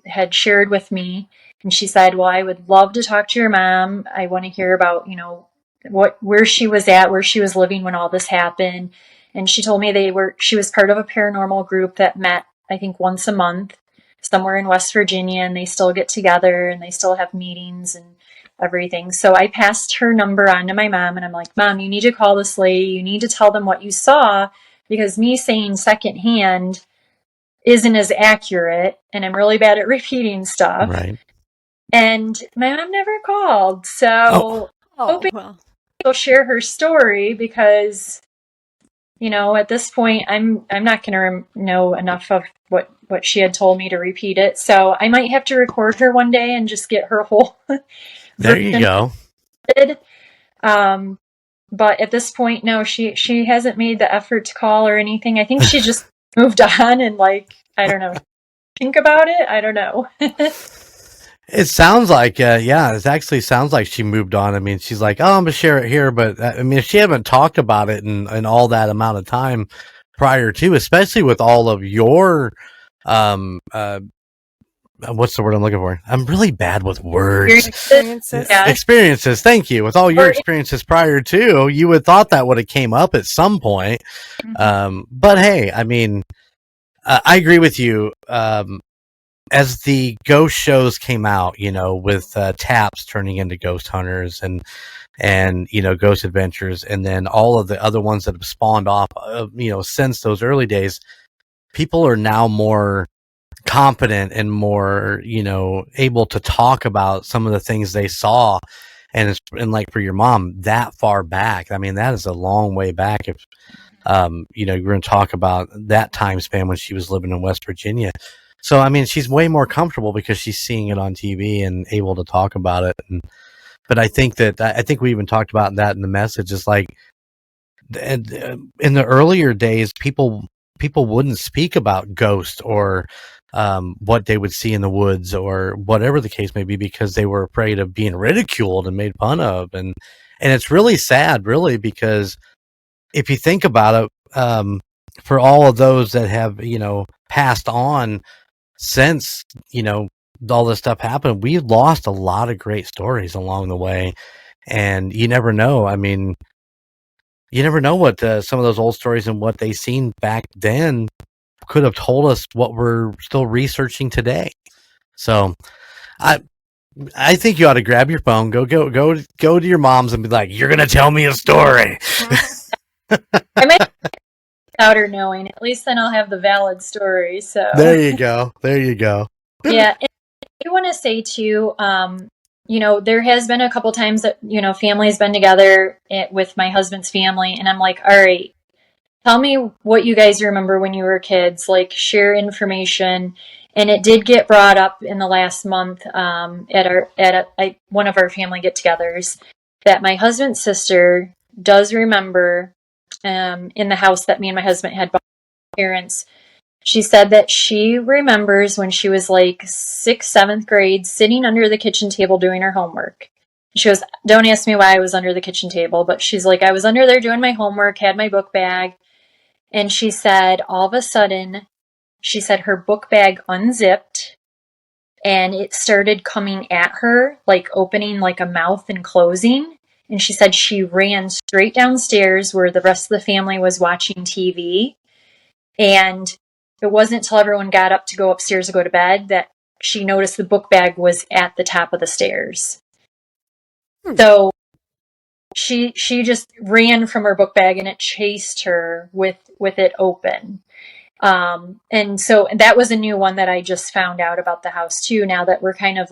had shared with me, and she said, well, I would love to talk to your mom. I want to hear about, where she was at, where she was living when all this happened. And she told me she was part of a paranormal group that met, I think, once a month somewhere in West Virginia, and they still get together and they still have meetings and everything. So I passed her number on to my mom, and I'm like, Mom, you need to call this lady. You need to tell them what you saw, because me saying secondhand isn't as accurate, and I'm really bad at repeating stuff. Right. And my mom never called. So hoping she'll share her story, because at this point, I'm not going to know enough of what she had told me to repeat it. So I might have to record her one day and just get her whole. There you go. But at this point, no, she hasn't made the effort to call or anything. I think she just moved on and I don't know, think about it. I don't know. It sounds like, it actually sounds like she moved on. I mean, she's like, oh, I'm going to share it here. But I mean, if she haven't talked about it in all that amount of time prior to, especially with all of your, what's the word I'm looking for? I'm really bad with words. Experiences. Yeah. Experiences. Thank you. With all your experiences prior to, you would thought that would have came up at some point. Mm-hmm. But hey, I mean, I agree with you. As the ghost shows came out, with Taps turning into ghost hunters and ghost adventures, and then all of the other ones that have spawned off, since those early days, people are now more confident and more, able to talk about some of the things they saw. And like for your mom, that far back, I mean, that is a long way back. If, you're going to talk about that time span when she was living in West Virginia. So, I mean, she's way more comfortable because she's seeing it on TV and able to talk about it. But I think we even talked about that in the message. It's like, in the earlier days, people wouldn't speak about ghosts or what they would see in the woods or whatever the case may be, because they were afraid of being ridiculed and made fun of. And it's really sad, really, because if you think about it, for all of those that have, passed on since, all this stuff happened, we lost a lot of great stories along the way. And you never know. I mean, you never know what some of those old stories and what they seen back then could have told us what we're still researching today. So I think you ought to grab your phone, go to your mom's and be like, you're going to tell me a story. I might without her knowing. At least then I'll have the valid story. So there you go. Yeah. And I want to say too, there has been a couple times that, family's been together with my husband's family, and I'm like, all right, tell me what you guys remember when you were kids, share information. And it did get brought up in the last month at one of our family get-togethers that my husband's sister does remember in the house that me and my husband had bought parents. She said that she remembers when she was 6th, 7th grade, sitting under the kitchen table doing her homework. She goes, don't ask me why I was under the kitchen table, but she's like, I was under there doing my homework, had my book bag. And she said, all of a sudden, she said her book bag unzipped and it started coming at her, opening like a mouth and closing. And she said she ran straight downstairs where the rest of the family was watching TV. And it wasn't until everyone got up to go upstairs to go to bed that she noticed the book bag was at the top of the stairs. So she just ran from her book bag and it chased her with it open. And so that was a new one that I just found out about the house too, now that we're kind of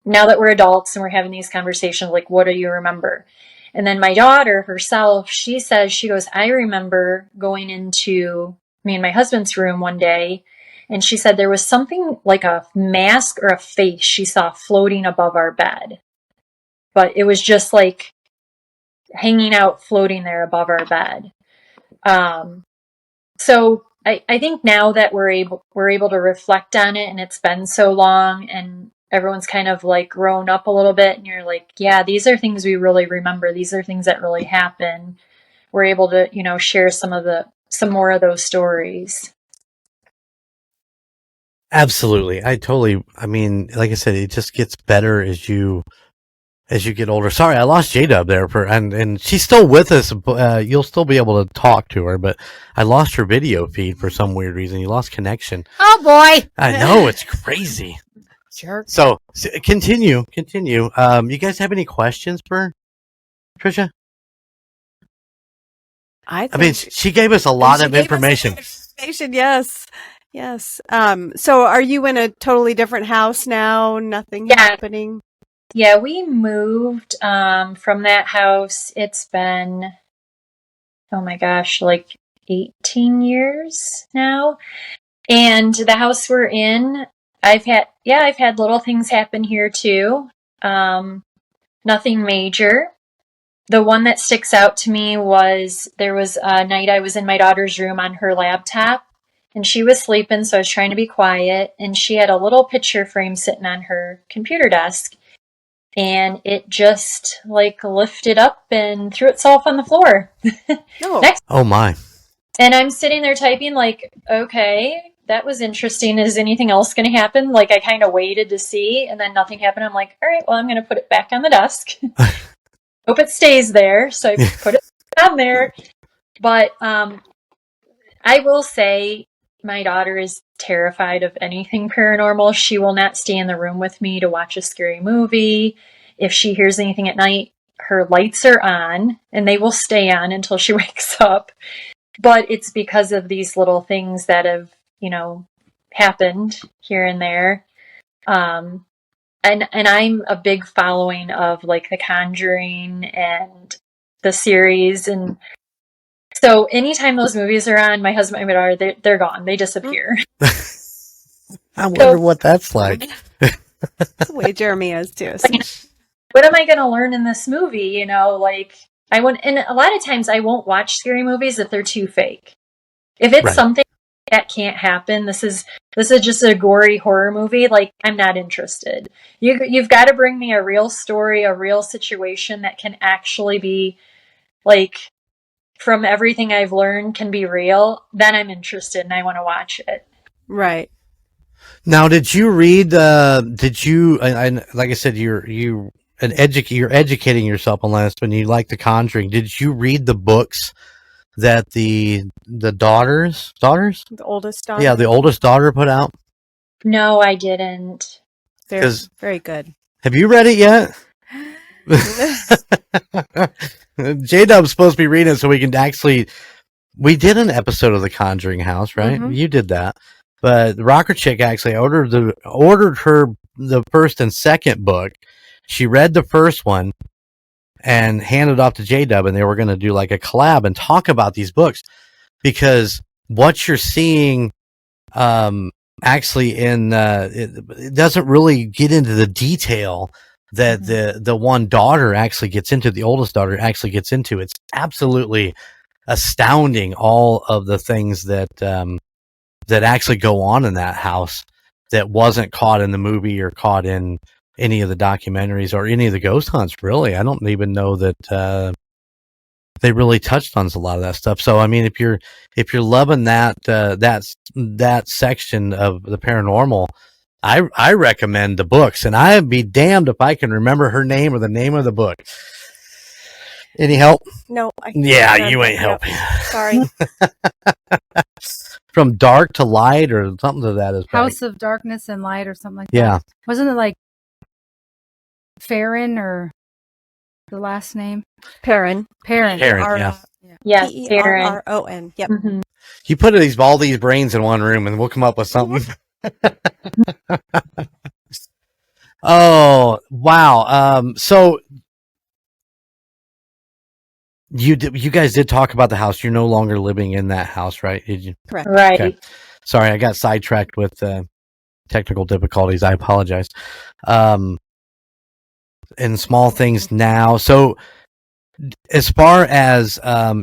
now that we're adults and we're having these conversations, what do you remember? And then my daughter herself, she goes, I remember going into me and my husband's room one day, and she said there was something like a mask or a face she saw floating above our bed. but it was just like hanging out, floating there above our bed. So I think now that we're able to reflect on it, and it's been so long, and everyone's kind of like grown up a little bit, and you're like, yeah, these are things we really remember. These are things that really happen. We're able to, share some more of those stories. Absolutely. I mean, like I said, it just gets better as you get older. Sorry, I lost J-Dub there and she's still with us. You'll still be able to talk to her, but I lost her video feed for some weird reason. You lost connection. Oh boy. I know, it's crazy. Jerk. So continue. You guys have any questions for Trisha? I mean, she gave us a lot of information. Yes. So are you in a totally different house now? Nothing happening? Yeah, we moved from that house. It's been, oh my gosh, like 18 years now. And the house we're in, I've had little things happen here too. Nothing major. The one that sticks out to me was there was a night I was in my daughter's room on her laptop, and she was sleeping, so I was trying to be quiet, and she had a little picture frame sitting on her computer desk, and it just like lifted up and threw itself on the floor. Oh my. And I'm sitting there typing like, okay, that was interesting. Is anything else going to happen? Like I kind of waited to see, and then nothing happened. I'm like, all right, well, I'm going to put it back on the desk. Hope it stays there. So I put it on there. But I will say my daughter is terrified of anything paranormal. She will not stay in the room with me to watch a scary movie. If she hears anything at night, her lights are on, and they will stay on until she wakes up. But it's because of these little things that have, happened here and there. And I'm a big following of like The Conjuring and the series. And so anytime those movies are on, my husband and my daughter, they're gone. They disappear. I wonder what that's like. That's the way Jeremy is too. So. Like, what am I going to learn in this movie? And a lot of times I won't watch scary movies if they're too fake. If it's something that can't happen, this is just a gory horror movie, like I'm not interested. You've got to bring me a real story, a real situation that can actually be like, from everything I've learned, can be real. Then I'm interested and I want to watch it. Right. Now, did you read? Like I said, you're educating yourself on this when you like The Conjuring. Did you read the books that the daughters, the oldest daughter? Yeah, the oldest daughter put out? No, I didn't. They're very good. Have you read it yet? J-Dub's supposed to be reading it so we can actually. We did an episode of The Conjuring House, right? Mm-hmm. You did that, but the Rocker Chick actually ordered her the first and second book. She read the first one and handed it off to J-Dub, and they were going to do like a collab and talk about these books, because what you're seeing actually in it doesn't really get into the detail that the one daughter actually gets into, the oldest daughter actually gets into. It's absolutely astounding, all of the things that that actually go on in that house that wasn't caught in the movie or caught in any of the documentaries or any of the ghost hunts, really. I don't even know that they really touched on a lot of that stuff. So I mean, if you're loving that section of the paranormal, I recommend the books, and I'd be damned if I can remember her name or the name of the book. Any help? No. Yeah, you ain't helping. Sorry. From dark to light or something to that. House of Darkness and Light or something like that. Wasn't it like Farron or the last name? Perrin, yeah. Yes, Perrin. Yep. Mm-hmm. You put all these brains in one room and we'll come up with something. Oh, wow. So you guys did talk about the house. You're no longer living in that house, right? Did you? Correct. Right. Okay. Sorry, I got sidetracked with technical difficulties. I apologize. and small things now. So as far as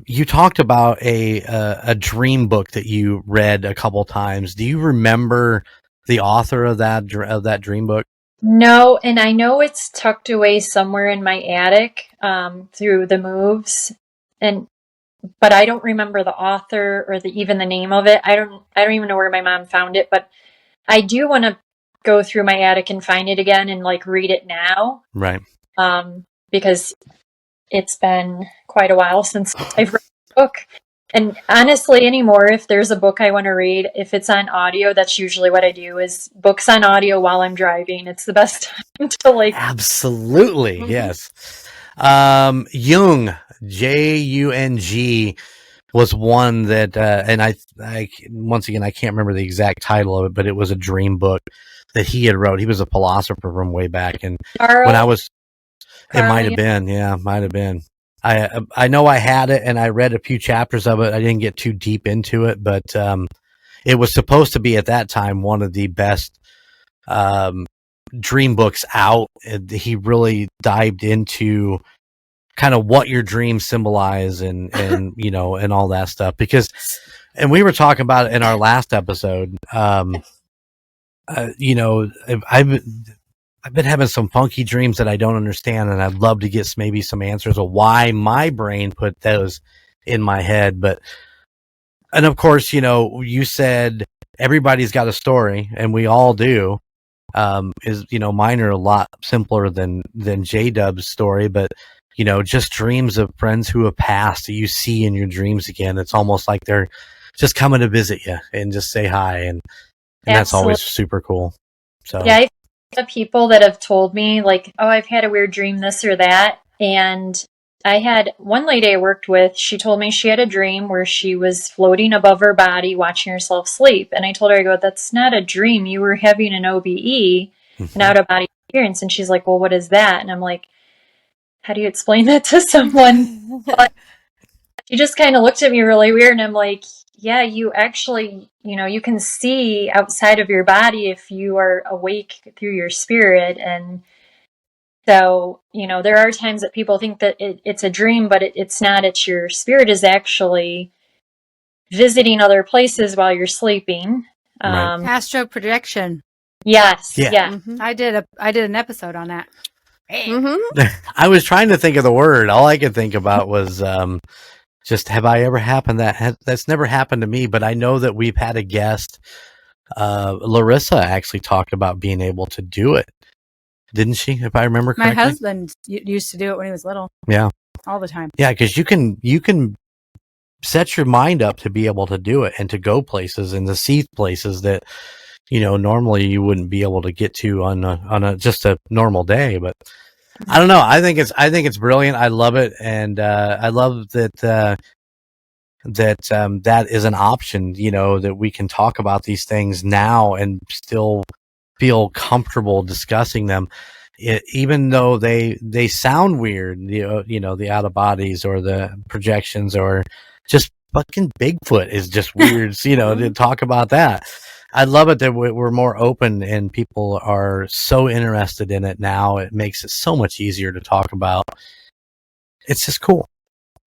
you talked about a dream book that you read a couple times, do you remember the author of that dream book? No, and I know it's tucked away somewhere in my attic through the moves, but I don't remember the author or even the name of it. I don't even know where my mom found it, but I do want to go through my attic and find it again and like read it now. Right. Because it's been quite a while since I've read a book. And honestly, anymore, if there's a book I want to read, if it's on audio, that's usually what I do, is books on audio while I'm driving. It's the best time to like. Absolutely. Yes. Jung, Jung, was one that, and I, once again, I can't remember the exact title of it, but it was a dream book that he had wrote. He was a philosopher from way back. And when I was, it might have been. Yeah, might have been. I know I had it and I read a few chapters of it. I didn't get too deep into it, but it was supposed to be at that time one of the best dream books out. He really dived into kind of what your dreams symbolize and you know, and all that stuff, because, and we were talking about it in our last episode. You know, I've been having some funky dreams that I don't understand, and I'd love to get maybe some answers of why my brain put those in my head. But, and of course, you know, you said everybody's got a story, and we all do. Is, you know, mine are a lot simpler than J-Dub's story, but, you know, just dreams of friends who have passed that you see in your dreams again. It's almost like they're just coming to visit you and just say hi, and that's always super cool. So yeah, I've had people that have told me like, oh, I've had a weird dream, this or that. And I had one lady I worked with, she told me she had a dream where she was floating above her body, watching herself sleep. And I told her, I go, that's not a dream. You were having an OBE, an out of body experience. And she's like, well, what is that? And I'm like, how do you explain that to someone? But she just kind of looked at me really weird. And I'm like, yeah, you actually, you know, you can see outside of your body if you are awake through your spirit. And so, you know, there are times that people think that it's a dream, but it's not. It's your spirit is actually visiting other places while you're sleeping. Right. Astral projection. Yes. Yeah. Yeah. Mm-hmm. I did an episode on that. Mm-hmm. I was trying to think of the word. All I could think about was just, have I ever happened that's never happened to me, but I know that we've had a guest, Larissa actually talked about being able to do it. Didn't she? If I remember correctly. My husband used to do it when he was little. Yeah. All the time. Yeah, because you can set your mind up to be able to do it and to go places and to see places that, you know, normally you wouldn't be able to get to on a just a normal day. But I don't know. I think it's brilliant. I love it, and I love that that is an option. You know, that we can talk about these things now and still feel comfortable discussing them, even though they sound weird. You know, the out of bodies or the projections or just fucking Bigfoot is just weird. You know, to talk about that. I love it that we're more open and people are so interested in it now. It makes it so much easier to talk about. It's just cool.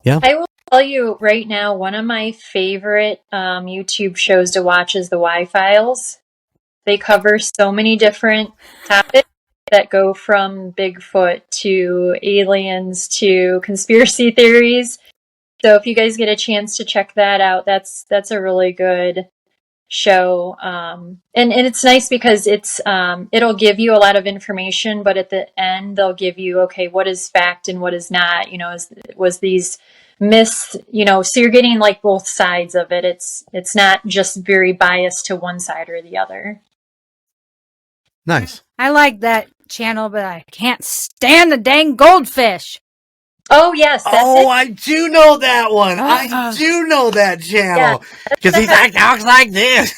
Yeah. I will tell you right now, one of my favorite YouTube shows to watch is the Y-Files. They cover so many different topics that go from Bigfoot to aliens to conspiracy theories. So if you guys get a chance to check that out, that's a really good show. And it's nice because it'll give you a lot of information, but at the end they'll give you, okay, what is fact and what is not, you know, was these myths, you know, so you're getting like both sides of it. It's not just very biased to one side or the other. Nice. I like that channel, but I can't stand the dang goldfish. Oh yes. That's it. I do know that one. I do know that channel because he talks like this.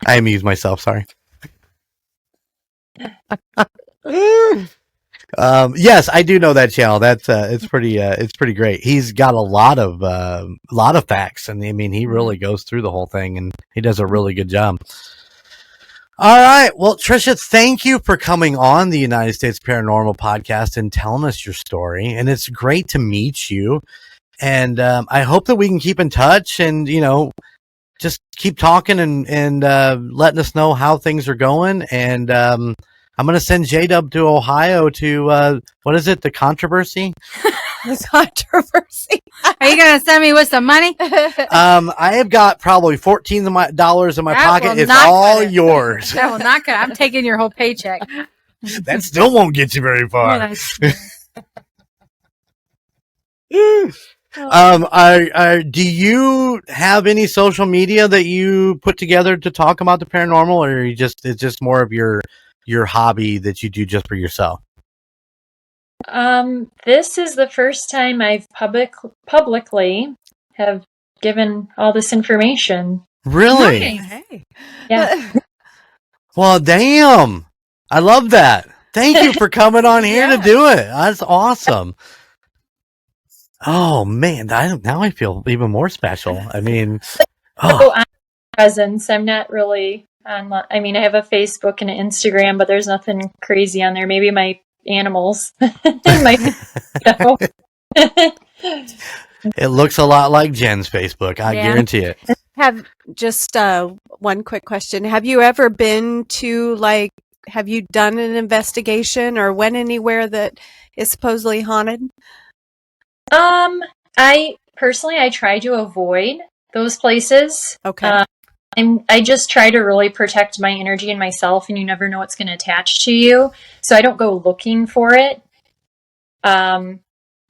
I amuse myself. Sorry. Yes, I do know that channel. That's it's pretty great. He's got a lot of facts, and I mean, he really goes through the whole thing, and he does a really good job. All right. Well, Trisha, thank you for coming on the United States Paranormal Podcast and telling us your story. And it's great to meet you. And I hope that we can keep in touch and, just keep talking and letting us know how things are going. And I'm going to send J-Dub to Ohio to, what is it, the controversy? The controversy. Are you going to send me with some money? I have got probably $14 in my That pocket. will It's not all cut it. yours. That will not cut. I'm taking your whole paycheck. That still won't get you very far. Do you have any social media that you put together to talk about the paranormal, or it's just more of your hobby that you do just for yourself? This is the first time I've publicly have given all this information. Really? Hey. Yeah. Well, damn. I love that. Thank you for coming on here to do it. That's awesome. Oh man, now I feel even more special. I mean, I'm presence. I'm not really on. I mean, I have a Facebook and an Instagram, but there's nothing crazy on there. Maybe my animals. It looks a lot like Jen's Facebook. I guarantee it. Have just one quick question. Have you ever been to have you done an investigation or went anywhere that is supposedly haunted? I try to avoid those places. Okay. I just try to really protect my energy and myself, and you never know what's going to attach to you. So I don't go looking for it. I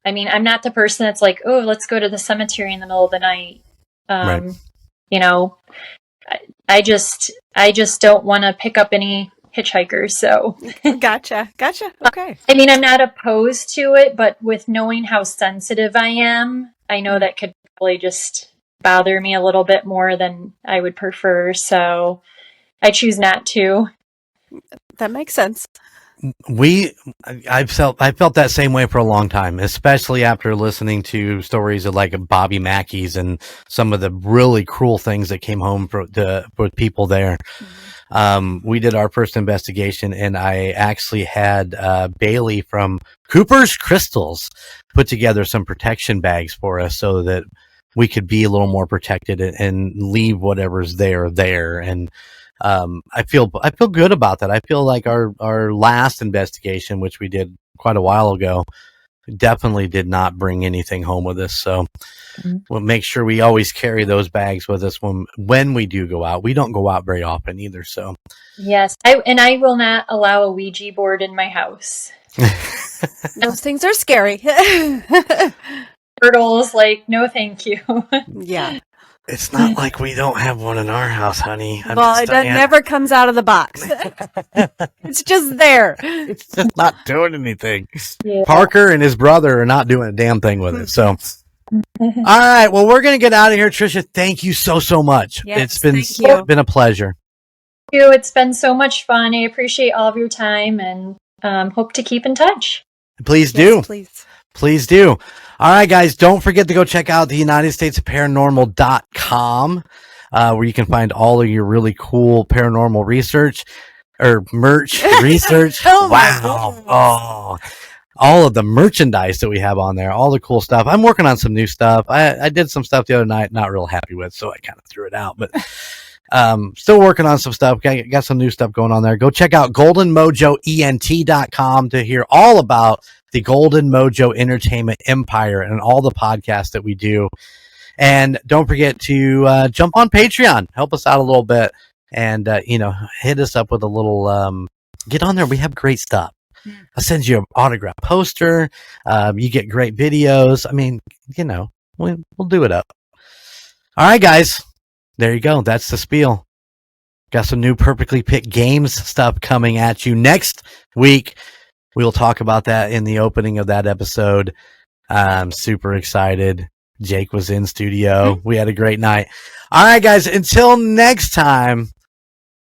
mean, I'm not the person that's like, oh, let's go to the cemetery in the middle of the night. Right. I just don't want to pick up any hitchhikers. So Gotcha. Okay. I mean, I'm not opposed to it, but with knowing how sensitive I am, I know that could probably just bother me a little bit more than I would prefer. So I choose not to. That makes sense. I felt that same way for a long time, especially after listening to stories of like Bobby Mackey's and some of the really cruel things that came home for people there. We did our first investigation, and I actually had Bailey from Cooper's Crystals put together some protection bags for us so that we could be a little more protected and leave whatever's there. And I feel good about that. I feel like our last investigation, which we did quite a while ago, definitely did not bring anything home with us. So we'll make sure we always carry those bags with us when we do go out. We don't go out very often either. So yes, I will not allow a Ouija board in my house. Those things are scary. Turtles, no, thank you. Yeah. it's not like we don't have one in our house, honey. It never comes out of the box. It's just there. It's just not doing anything. Yeah. Parker and his brother are not doing a damn thing with it. So, all right. Well, we're going to get out of here. Trisha, thank you so much. Yes, It's been a pleasure. Thank you. It's been so much fun. I appreciate all of your time and hope to keep in touch. Please do. Yes, please. Please do. All right, guys, don't forget to go check out the United States Paranormal.com, where you can find all of your really cool paranormal research or merch research. Wow. Oh, all of the merchandise that we have on there, all the cool stuff. I'm working on some new stuff. I did some stuff the other night, not real happy with, so I kind of threw it out, but still working on some stuff. Got some new stuff going on there. Go check out goldenmojoent.com to hear all about the Golden Mojo Entertainment Empire and all the podcasts that we do. And don't forget to jump on Patreon, help us out a little bit, and hit us up with a little get on there. We have great stuff. I'll send you an autograph poster. You get great videos. I mean, we'll do it up. All right, guys. There you go. That's the spiel. Got some new Perfectly Picked Games stuff coming at you next week. We'll talk about that in the opening of that episode. I'm super excited. Jake was in studio. We had a great night. All right, guys. Until next time,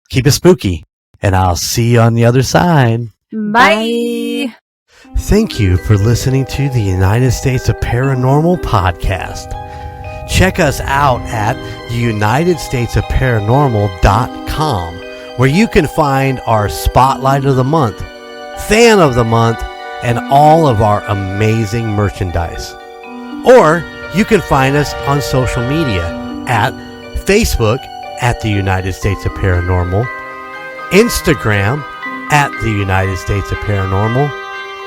keep it spooky, and I'll see you on the other side. Bye. Thank you for listening to the United States of Paranormal podcast. Check us out at UnitedStatesOfParanormal.com, where you can find our Spotlight of the Month, Fan of the Month, and all of our amazing merchandise. Or you can find us on social media at Facebook at the United States of Paranormal, Instagram at the United States of Paranormal,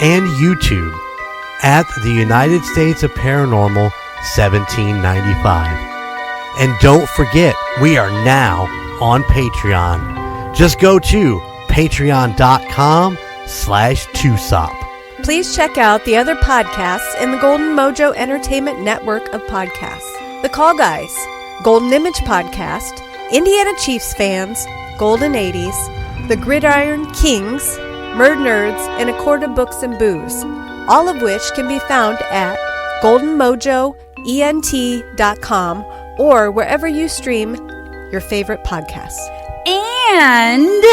and YouTube at the United States of Paranormal 1795. And don't forget, we are now on Patreon. Just go to patreon.com/2sop. Please check out the other podcasts in the Golden Mojo Entertainment Network of podcasts. The Call Guys, Golden Image Podcast, Indiana Chiefs Fans, Golden 80s, The Gridiron Kings, Murd Nerds, and A Quart of Books and Booze, all of which can be found at goldenmojoent.com or wherever you stream your favorite podcasts. And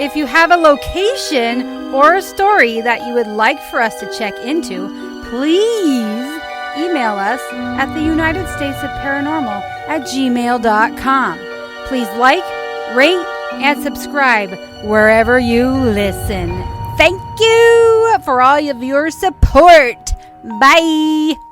if you have a location or a story that you would like for us to check into, please email us at the United States of Paranormal at gmail.com. Please like, rate, and subscribe wherever you listen. Thank you for all of your support. Bye.